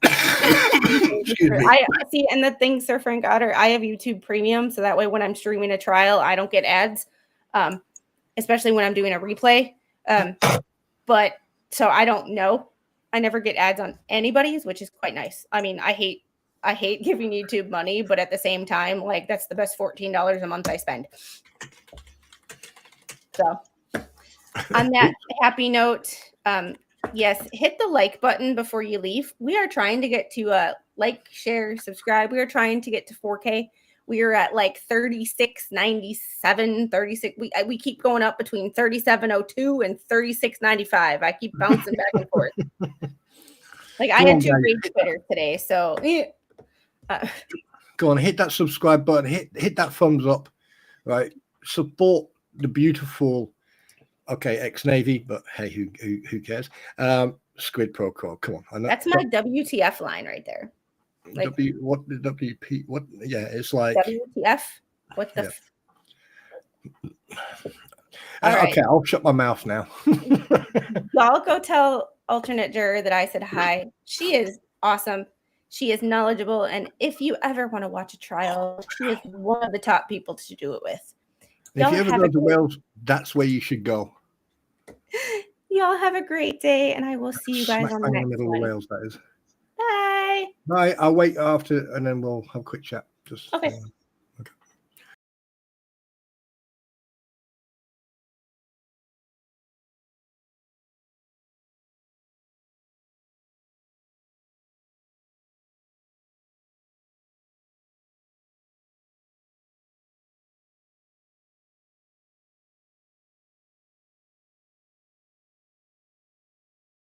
Excuse me. I see, and the thing, Sir Frank Otter, I have YouTube Premium, so that way when I'm streaming a trial, I don't get ads, especially when I'm doing a replay. But so I don't know. I never get ads on anybody's, which is quite nice. I mean, I hate giving YouTube money, but at the same time, like, that's the best $14 a month I spend. So on that happy note, yes, hit the like button before you leave. We are trying to get to like, share, subscribe. We are trying to get to 4K. We are at like 36.97, 36. We keep going up between 37.02 and 36.95. I keep bouncing back and forth. Like, I had 2 rage Twitter today, so go on, hit that subscribe button, hit that thumbs up, right? Support the beautiful, ex-Navy, but hey, who cares? Squid Pro Crawl, come on. I know, that's my WTF line right there. Like, WP? What? Yeah, it's like WTF. What the? Okay, I'll shut my mouth now. Y'all go tell alternate juror that I said hi. She is awesome. She is knowledgeable, and if you ever want to watch a trial, she is one of the top people to do it with. If you ever go to Wales, that's where you should go. Y'all have a great day, and I will see you guys on the next middle one. Of Wales, that is. Bye. Bye. I'll wait after, and then we'll have a quick chat. Just okay.